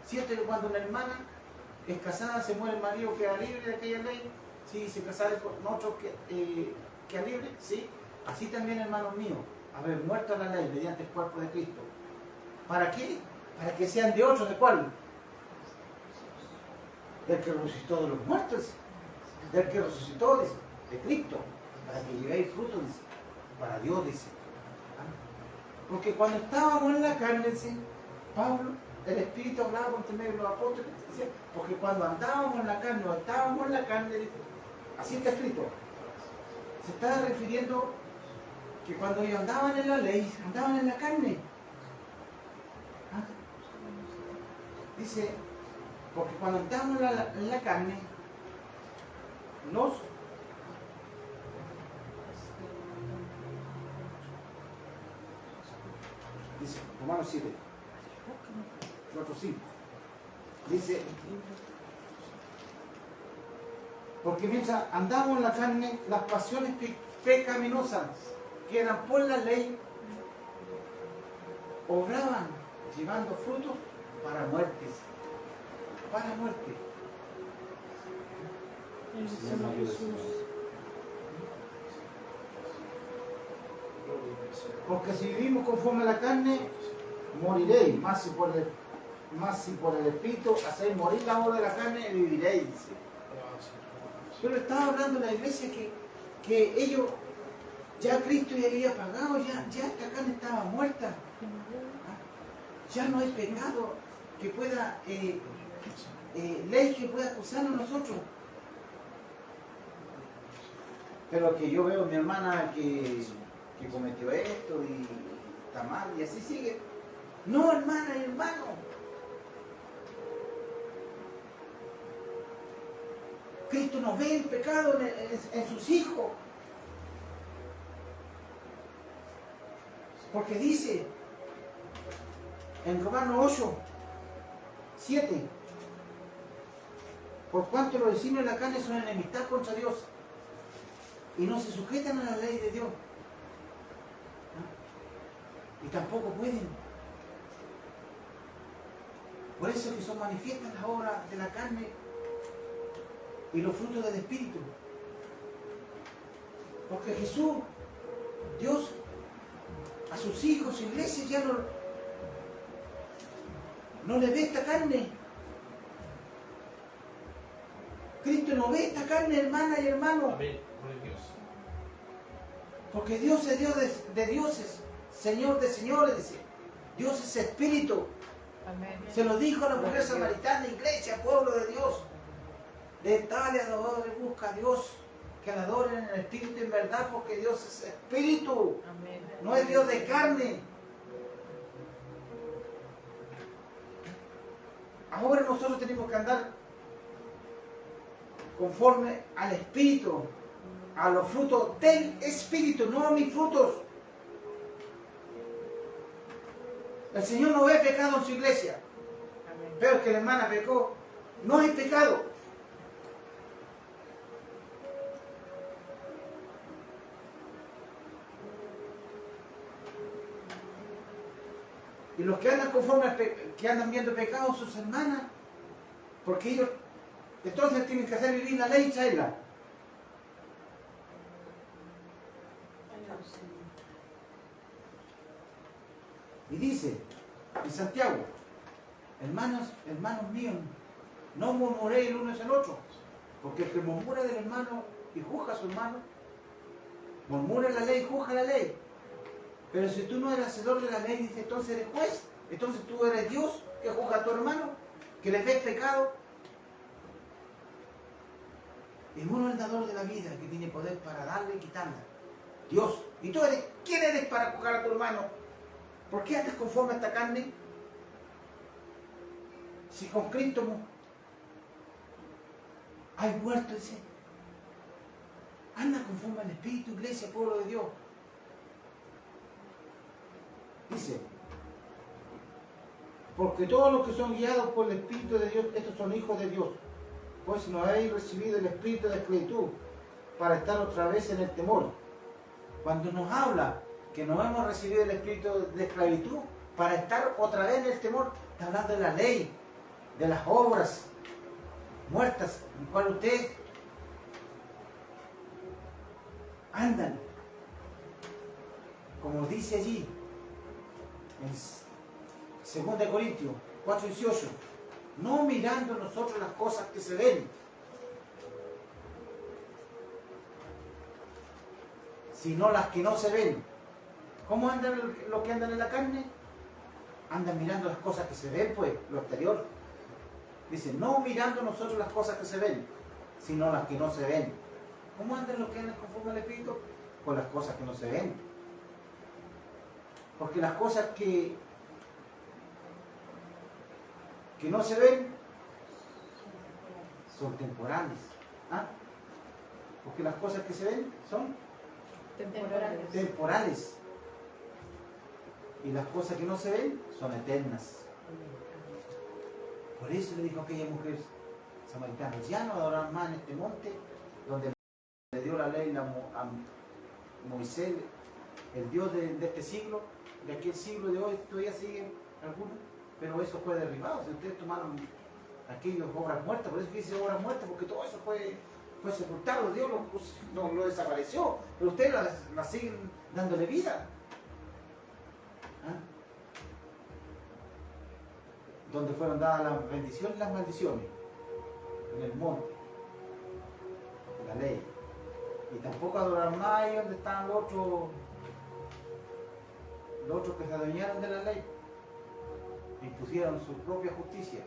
¿Cierto? Cuando una hermana es casada, se muere el marido, queda libre de aquella ley. Sí, se casara con otro queda libre. Sí. Así también, hermanos míos, haber muerto a la ley mediante el cuerpo de Cristo. ¿Para qué? Para que sean de otros. ¿De cuál? Del que resucitó de los muertos. Del que resucitó, dice, de Cristo. Para que llevéis fruto, dice. Para Dios, dice. ¿Ah? Porque cuando estábamos en la carne, dice Pablo, el Espíritu hablaba por medio de los apóstoles. Dice, porque cuando andábamos en la carne, o estábamos en la carne, dice, así está escrito. Se está refiriendo que cuando ellos andaban en la ley, andaban en la carne. Dice, porque cuando andamos en la carne, los... Dice, Romanos 7, 4, 5. Dice, porque mientras andamos en la carne, las pasiones pecaminosas que eran por la ley, obraban llevando frutos para muertes. Para muerte. En el Señor Jesús. Porque si vivimos conforme a la carne, moriréis, más si por el Espíritu hacéis morir la obra de la carne, viviréis. Pero estaba hablando de la iglesia que ellos, ya Cristo ya había pagado, ya esta carne estaba muerta. Ya no hay pecado que pueda, ley que pueda acusarnos a nosotros. Pero que yo veo mi hermana que cometió esto y está mal y así sigue. No, hermana y hermano. Cristo no ve el pecado en sus hijos. Porque dice en Romanos 8, 7, por cuanto los designios de la carne son enemistad contra Dios y no se sujetan a la ley de Dios. Y tampoco pueden. Por eso es que son manifiestas las obras de la carne y los frutos del Espíritu. Porque Jesús, Dios, a sus hijos, su iglesia, ya no le ve esta carne. Cristo no ve esta carne, hermana y hermano. Amén. Gloria a Dios. Porque Dios es Dios de dioses, Señor de señores, dice. Dios es espíritu. Amén. Se lo dijo a la mujer samaritana, iglesia, pueblo de Dios. De tales adoradores busca a Dios, que la adoren en el espíritu y en verdad, porque Dios es espíritu. Amén. No es Dios de carne. Ahora nosotros tenemos que andar conforme al espíritu, a los frutos del espíritu, no a mis frutos. El Señor no ve pecado en su iglesia, pero que la hermana pecó, no hay pecado. Y los que andan conforme que andan viendo pecado son sus hermanas, porque ellos entonces tienen que hacer vivir la ley y traerla. Y dice en Santiago, hermanos míos, no murmuréis el uno hacia el otro, porque el que murmura del hermano y juzga a su hermano, murmura la ley y juzga la ley. Pero si tú no eres hacedor de la ley, dice, entonces eres juez, entonces tú eres Dios que juzga a tu hermano, que le ves pecado. Es uno el dador de la vida, que tiene poder para darle y quitarla. Dios. ¿Y tú eres? ¿Quién eres para juzgar a tu hermano? ¿Por qué andas conforme a esta carne? Si con Cristo hay muerto, dice. Anda conforme al Espíritu, iglesia, pueblo de Dios. Dice, porque todos los que son guiados por el Espíritu de Dios, estos son hijos de Dios. Pues no habéis recibido el espíritu de esclavitud para estar otra vez en el temor. Cuando nos habla que no hemos recibido el espíritu de esclavitud para estar otra vez en el temor, está hablando de la ley, de las obras muertas, en cual ustedes andan, como dice allí en 2 Corintios 4:18, no mirando nosotros las cosas que se ven, sino las que no se ven. ¿Cómo andan los que andan en la carne? Andan mirando las cosas que se ven, pues, lo exterior. Dice, no mirando nosotros las cosas que se ven, sino las que no se ven. ¿Cómo andan los que andan conforme al Espíritu? Con las cosas que no se ven. Porque las cosas que no se ven son temporales. ¿Ah? Porque las cosas que se ven son Temporales. temporales. Y las cosas que no se ven son eternas. Por eso le dijo a aquella mujer samaritana, ya no adorarán más en este monte donde le dio la ley a Moisés, el Dios de este siglo, de aquel siglo de hoy todavía siguen algunos, pero eso fue derribado. Si ustedes tomaron aquellas obras muertas, por eso que dice obras muertas, porque todo eso fue sepultado, Dios lo desapareció, pero ustedes las siguen dándole vida. ¿Ah? Donde fueron dadas las bendiciones y las maldiciones, en el monte, la ley. Y tampoco adoraron más ahí donde estaban los otros que se adueñaron de la ley, impusieron su propia justicia.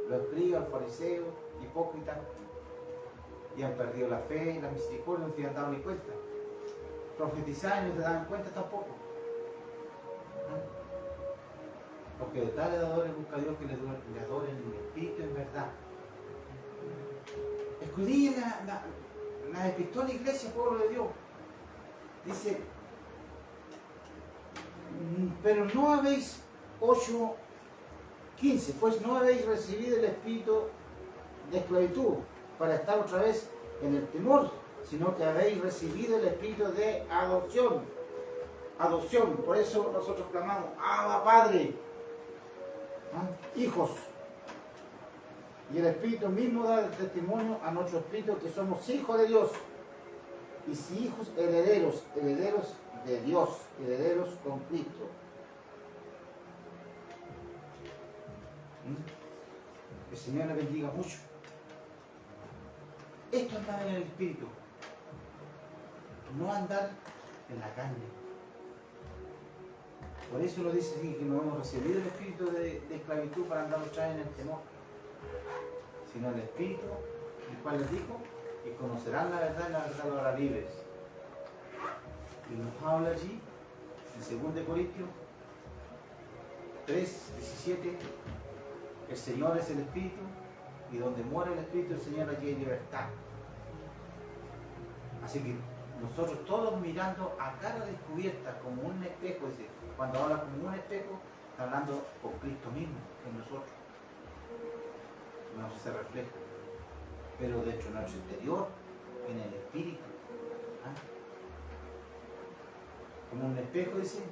Los escribas, los fariseos, hipócritas, y han perdido la fe y la misericordia, no se han dado ni cuenta. Profetizaban y no se daban cuenta tampoco. Los que de tal le adoren, busca a Dios que le adoren en espíritu y en verdad. Escudriñen la epístola iglesia, pueblo de Dios. Dice, pero no habéis 8:15, pues no habéis recibido el espíritu de esclavitud para estar otra vez en el temor, sino que habéis recibido el espíritu de adopción. Adopción, por eso nosotros clamamos, Abba Padre, ¿ah? Hijos. Y el Espíritu mismo da testimonio a nuestro espíritu que somos hijos de Dios. Y si hijos, herederos, herederos de Dios, herederos con Cristo. El Señor le bendiga mucho. Esto andar en el Espíritu, no andar en la carne. Por eso lo dice aquí, que no hemos recibido el espíritu de esclavitud para andar otra vez en el temor, sino el espíritu, el cual les dijo, y conocerán la verdad y la verdad los hará libres. Y nos habla allí, en 2 Corintios 3:17, el Señor es el Espíritu, y donde mora el Espíritu del Señor allí hay libertad. Así que nosotros todos mirando a cara descubierta como un espejo, dice, cuando habla como un espejo, está hablando con Cristo mismo en nosotros. No se refleja, pero dentro de nuestro interior, en el Espíritu. ¿Ah? Como un espejo, dice,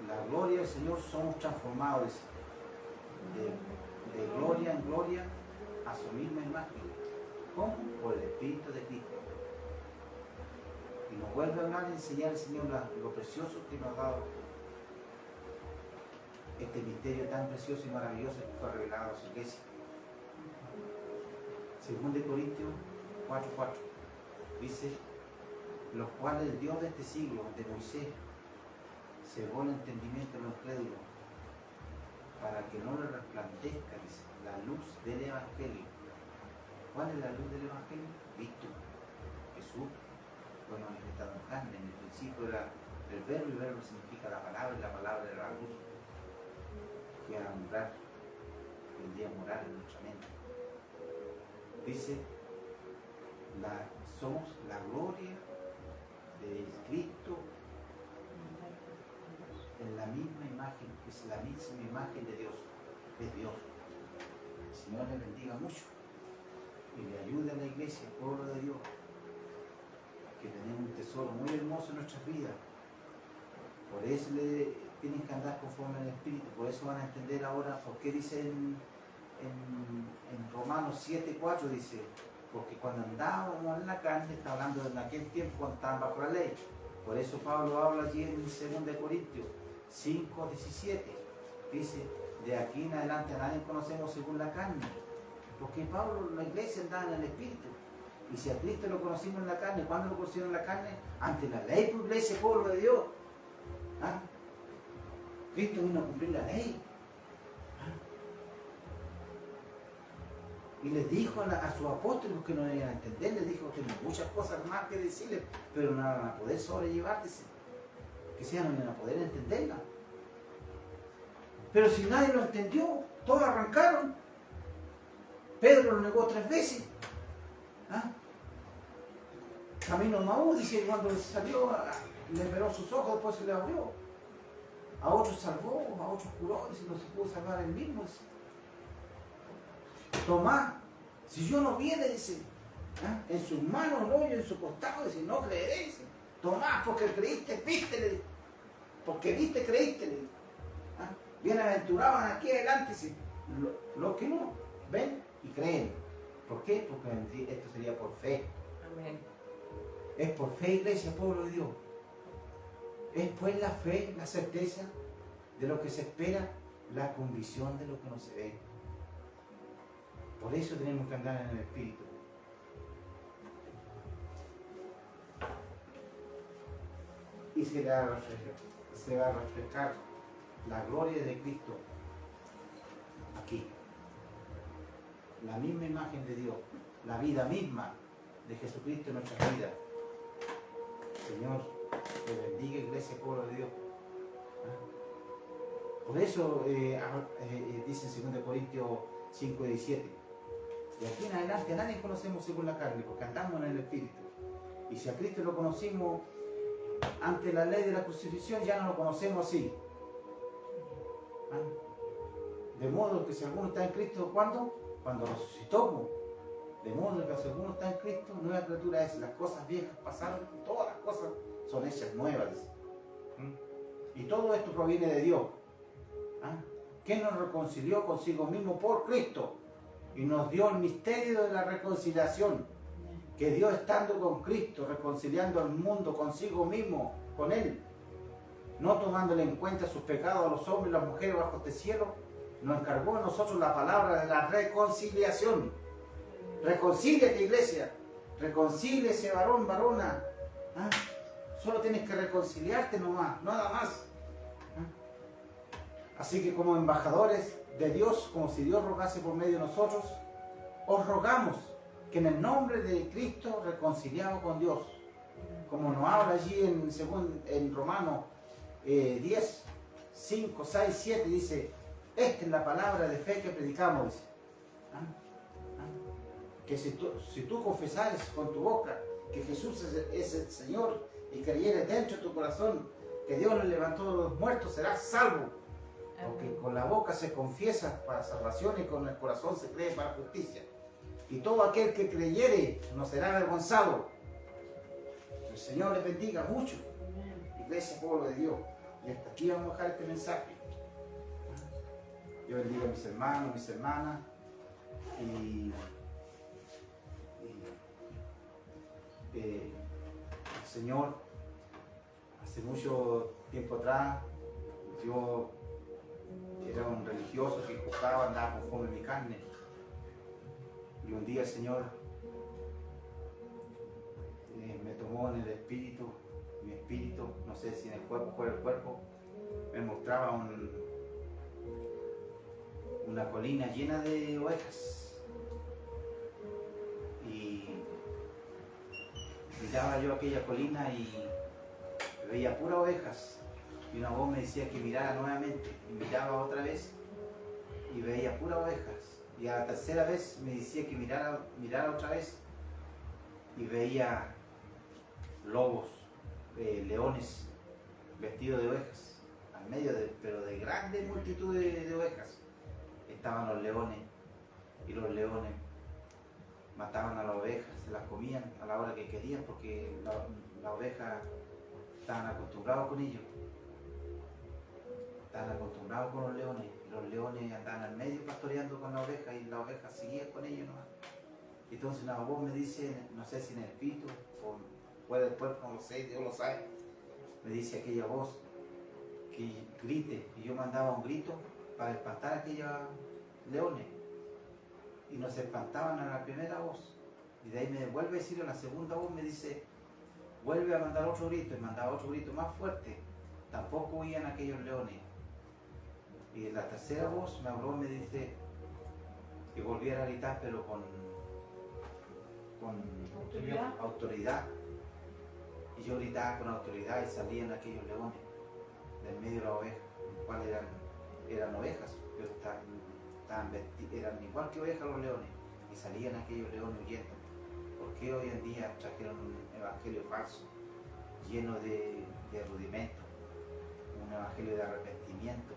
la gloria del Señor somos transformados, dice, de gloria en gloria a su misma imagen. ¿Cómo? Por el Espíritu de Cristo. Y nos vuelve a hablar y enseñar el Señor lo precioso que nos ha dado este misterio tan precioso y maravilloso que fue revelado a su iglesia. 2 Corintios 4:4 dice, los cuales el Dios de este siglo, de Moisés, cegó el entendimiento de los incrédulos para que no le resplandezca, dice, la luz del Evangelio. ¿Cuál es la luz del Evangelio? Cristo, Jesús, fue manifestado en carne. En el principio era el verbo, y el verbo significa la palabra, y la palabra era la luz que a alumbrar el día moral en nuestra mente. Dice, somos la gloria de Cristo en la misma imagen, es la misma imagen de Dios, es Dios. El Señor le bendiga mucho y le ayude a la iglesia, al pueblo de Dios, que tenemos un tesoro muy hermoso en nuestras vidas. Por eso tienen que andar conforme al Espíritu. Por eso van a entender ahora por qué dice en Romanos 7:4, dice, porque cuando andábamos en la carne, está hablando de aquel tiempo cuando estaban bajo la ley. Por eso Pablo habla allí en 2 Corintios 5:17, dice, de aquí en adelante a nadie conocemos según la carne, porque Pablo, la iglesia andaba en el Espíritu. Y si a Cristo lo conocimos en la carne, ¿cuándo lo conocieron en la carne? Ante la ley, por iglesia, pueblo de Dios. ¿Ah? Cristo vino a cumplir la ley. ¿Ah? Y les dijo a sus apóstoles que no iban a entender, les dijo que muchas cosas más que decirles, pero no van a poder sobrellevarse, que sea no iban a poder entenderla. Pero si nadie lo entendió, todos arrancaron. Pedro lo negó 3 veces. ¿Ah? camino de Maús, dice, cuando salió, le peló sus ojos, después se le abrió. A otros salvó, a otros curó, dice, no se pudo salvar él mismo. Dice. Tomás, si yo no viera, dice, ¿ah? En sus manos el hoyo, en su costado, dice, no creeré, dice. Tomás, porque creíste, viste, le dice. Porque viste, creíste, le dice. ¿Ah? Bienaventuraban aquí adelante, dice, los que no ven y creen. ¿Por qué? Porque esto sería por fe. Amén. Es por fe, iglesia, pueblo de Dios. Es pues la fe, la certeza de lo que se espera, la convicción de lo que no se ve. Por eso tenemos que andar en el Espíritu. Y se va a reflejar la gloria de Cristo aquí. La misma imagen de Dios, la vida misma de Jesucristo en nuestras vidas. Señor, te bendiga, iglesia, pueblo de Dios. Por eso dice en 2 Corintios 5 y 17. De aquí en adelante a nadie conocemos según la carne, porque andamos en el Espíritu. Y si a Cristo lo conocimos ante la ley de la crucifixión, ya no lo conocemos así. De modo que si alguno está en Cristo, ¿cuándo? Cuando resucitó. De modo que si alguno está en Cristo, nueva criatura es. Las cosas viejas pasaron, todas las cosas son hechas nuevas. Y todo esto proviene de Dios. Que nos reconcilió consigo mismo por Cristo y nos dio el misterio de la reconciliación, que Dios, estando con Cristo, reconciliando al mundo consigo mismo, con Él, no tomándole en cuenta sus pecados a los hombres y las mujeres bajo este cielo, nos encargó a nosotros la palabra de la reconciliación. Reconcíliate, iglesia, reconcíliese, varón, varona. Solo tienes que reconciliarte nomás, nada más. Así que como embajadores de Dios, como si Dios rogase por medio de nosotros, os rogamos que en el nombre de Cristo reconciliamos con Dios. Como nos habla allí en Romanos 10, 5, 6, 7, dice, esta es la palabra de fe que predicamos, dice. Que si tú confesares con tu boca que Jesús es el Señor y creyeres dentro de tu corazón que Dios le levantó de los muertos, serás salvo. Porque con la boca se confiesa para salvación y con el corazón se cree para justicia. Y todo aquel que creyere no será avergonzado. El Señor les bendiga mucho. Iglesia, pueblo de Dios. Y hasta aquí vamos a dejar este mensaje. Yo bendiga a mis hermanos, mis hermanas. El Señor, hace mucho tiempo atrás, yo era un religioso que buscaba andar conforme a mi carne. Y un día el Señor me tomó en el espíritu, mi espíritu, no sé si en el cuerpo, fuera del cuerpo, me mostraba una colina llena de ovejas. Y miraba yo aquella colina y veía puras ovejas. Y una voz me decía que mirara nuevamente, y miraba otra vez y veía puras ovejas. Y a la tercera vez me decía que mirara otra vez y veía lobos, leones vestidos de ovejas, al medio pero de grandes multitudes de ovejas. Estaban los leones, y los leones mataban a las ovejas, se las comían a la hora que querían, porque las ovejas estaban acostumbrados con ellos. Estaban acostumbrados con los leones, y los leones andaban al medio pastoreando con la oveja y la oveja seguía con ellos nomás. Entonces una voz me dice, no sé si en el espíritu o fuera del cuerpo, no lo sé, Dios lo sabe, me dice aquella voz que grite, y yo mandaba un grito para espantar a aquellos leones, y nos espantaban a la primera voz, y de ahí me vuelve a decir a la segunda voz, me dice, vuelve a mandar otro grito, y mandaba otro grito más fuerte, tampoco huían aquellos leones. Y la tercera voz me habló y me dice que volviera a gritar, pero con autoridad. Y yo gritaba con autoridad y salían aquellos leones del medio de la oveja, los cuales eran ovejas, pero eran igual que ovejas los leones, y salían aquellos leones huyendo. ¿Por qué hoy en día trajeron un evangelio falso, lleno de rudimentos, un evangelio de arrepentimiento,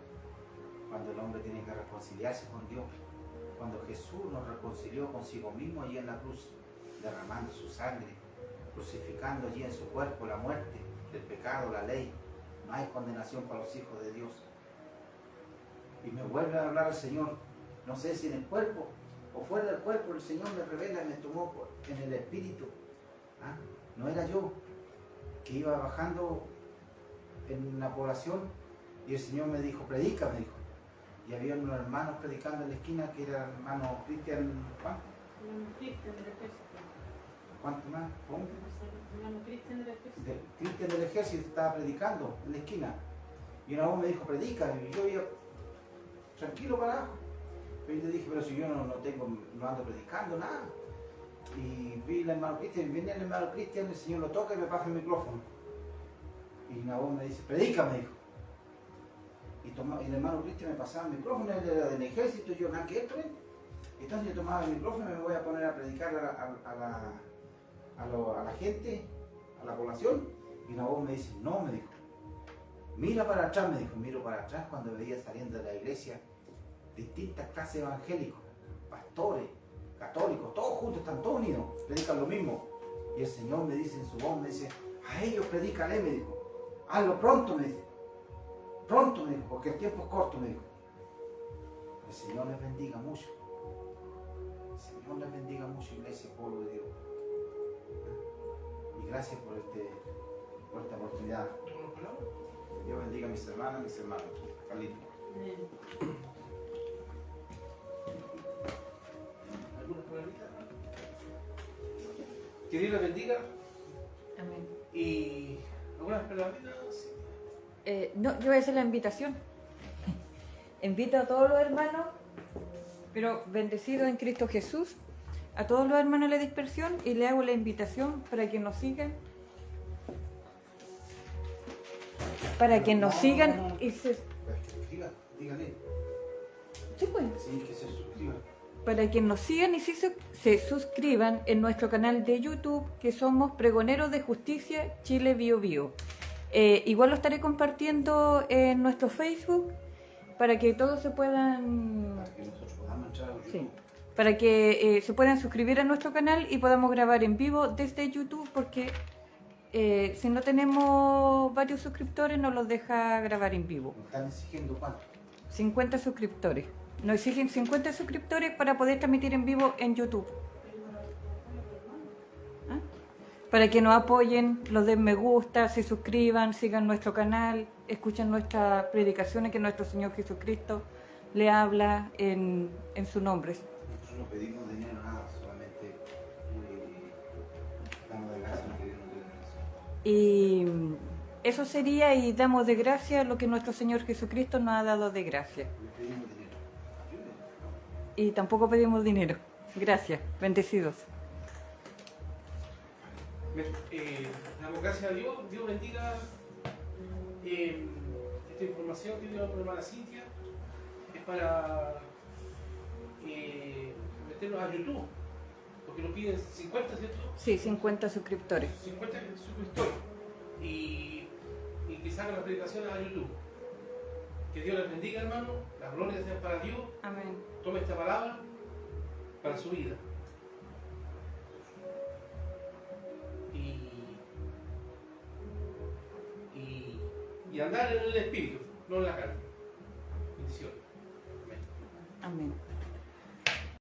cuando el hombre tiene que reconciliarse con Dios? Cuando Jesús nos reconcilió consigo mismo allí en la cruz, derramando su sangre, crucificando allí en su cuerpo la muerte, el pecado, la ley. No hay condenación para los hijos de Dios. Y me vuelve a hablar el Señor, no sé si en el cuerpo o fuera del cuerpo, el Señor me revela y me tomó en el espíritu. ¿Ah? No era yo, que iba bajando en la población y el Señor me dijo, predica, me dijo. Y había unos hermanos predicando en la esquina que era el hermano Cristian, ¿cuánto? Hermano Cristian del ejército. ¿Cuánto más? ¿Cómo? Hermano Cristian del ejército. Cristian del ejército estaba predicando en la esquina. Y una voz me dijo, predica. Y yo iba tranquilo para abajo. Pero yo le dije, pero si yo no ando predicando nada. Y vi al hermano Cristian, y viene el hermano Cristian, el Señor lo toca y me pasa el micrófono. Y una voz me dice, predica, me dijo. Y el hermano Cristian me pasaba el micrófono, él era del ejército, y yo nada que esto, ¿eh? Entonces yo tomaba el micrófono y me voy a poner a predicar a la gente, a la población. Y una voz me dice, no, me dijo, mira para atrás, me dijo. Miro para atrás cuando veía saliendo de la iglesia distintas clases evangélicos, pastores, católicos, todos juntos, están todos unidos, predican lo mismo. Y el Señor me dice en su voz, me dice, a ellos predícale, me dijo, hazlo pronto, me dice, pronto, me dijo, porque el tiempo es corto, me dijo. El Señor les bendiga mucho. El Señor les bendiga mucho, iglesia, pueblo de Dios. Y gracias por esta oportunidad. Dios bendiga a mis hermanas, mis hermanos. Carlito. ¿Alguna palabrita? Que Dios les bendiga. Amén. Y algunas palabritas. No, yo voy a hacer la invitación. Invito a todos los hermanos, pero bendecidos en Cristo Jesús, a todos los hermanos de la dispersión, y le hago la invitación para que nos sigan. Para que nos sigan y se... Dígale. Sí, pues. Sí, que se suscriban. Para que nos sigan y se suscriban en nuestro canal de YouTube, que somos Pregoneros de Justicia Chile Bio Bio. Igual lo estaré compartiendo en nuestro Facebook para que todos se puedan... Para que nosotros podamos entrar a YouTube. Sí, para que se puedan suscribir a nuestro canal y podamos grabar en vivo desde YouTube, porque si no tenemos varios suscriptores no los deja grabar en vivo. ¿Nos están exigiendo cuánto? 50 suscriptores. Nos exigen 50 suscriptores para poder transmitir en vivo en YouTube. ¿Ah? Para que nos apoyen, los den me gusta, se suscriban, sigan nuestro canal, escuchen nuestras predicaciones, que nuestro Señor Jesucristo le habla en su nombre. Nosotros no pedimos dinero, nada, solamente damos de gracia lo que Dios nos dé de gracia. Y eso sería, y damos de gracia lo que nuestro Señor Jesucristo nos ha dado de gracia. No pedimos dinero. Ayúdenos. Y tampoco pedimos dinero. Gracias, bendecidos. Damos gracias a Dios. Dios bendiga esta información que dio la hermana Cintia. Es para meternos a YouTube, porque nos piden 50, ¿cierto? Sí, 50 suscriptores. 50 suscriptores. Y que salgan las predicaciones a YouTube. Que Dios les bendiga, hermano. Las glorias sean para Dios. Amén. Tome esta palabra para su vida. Y andar en el espíritu, no en la carne. Bendiciones. Amén. Amén.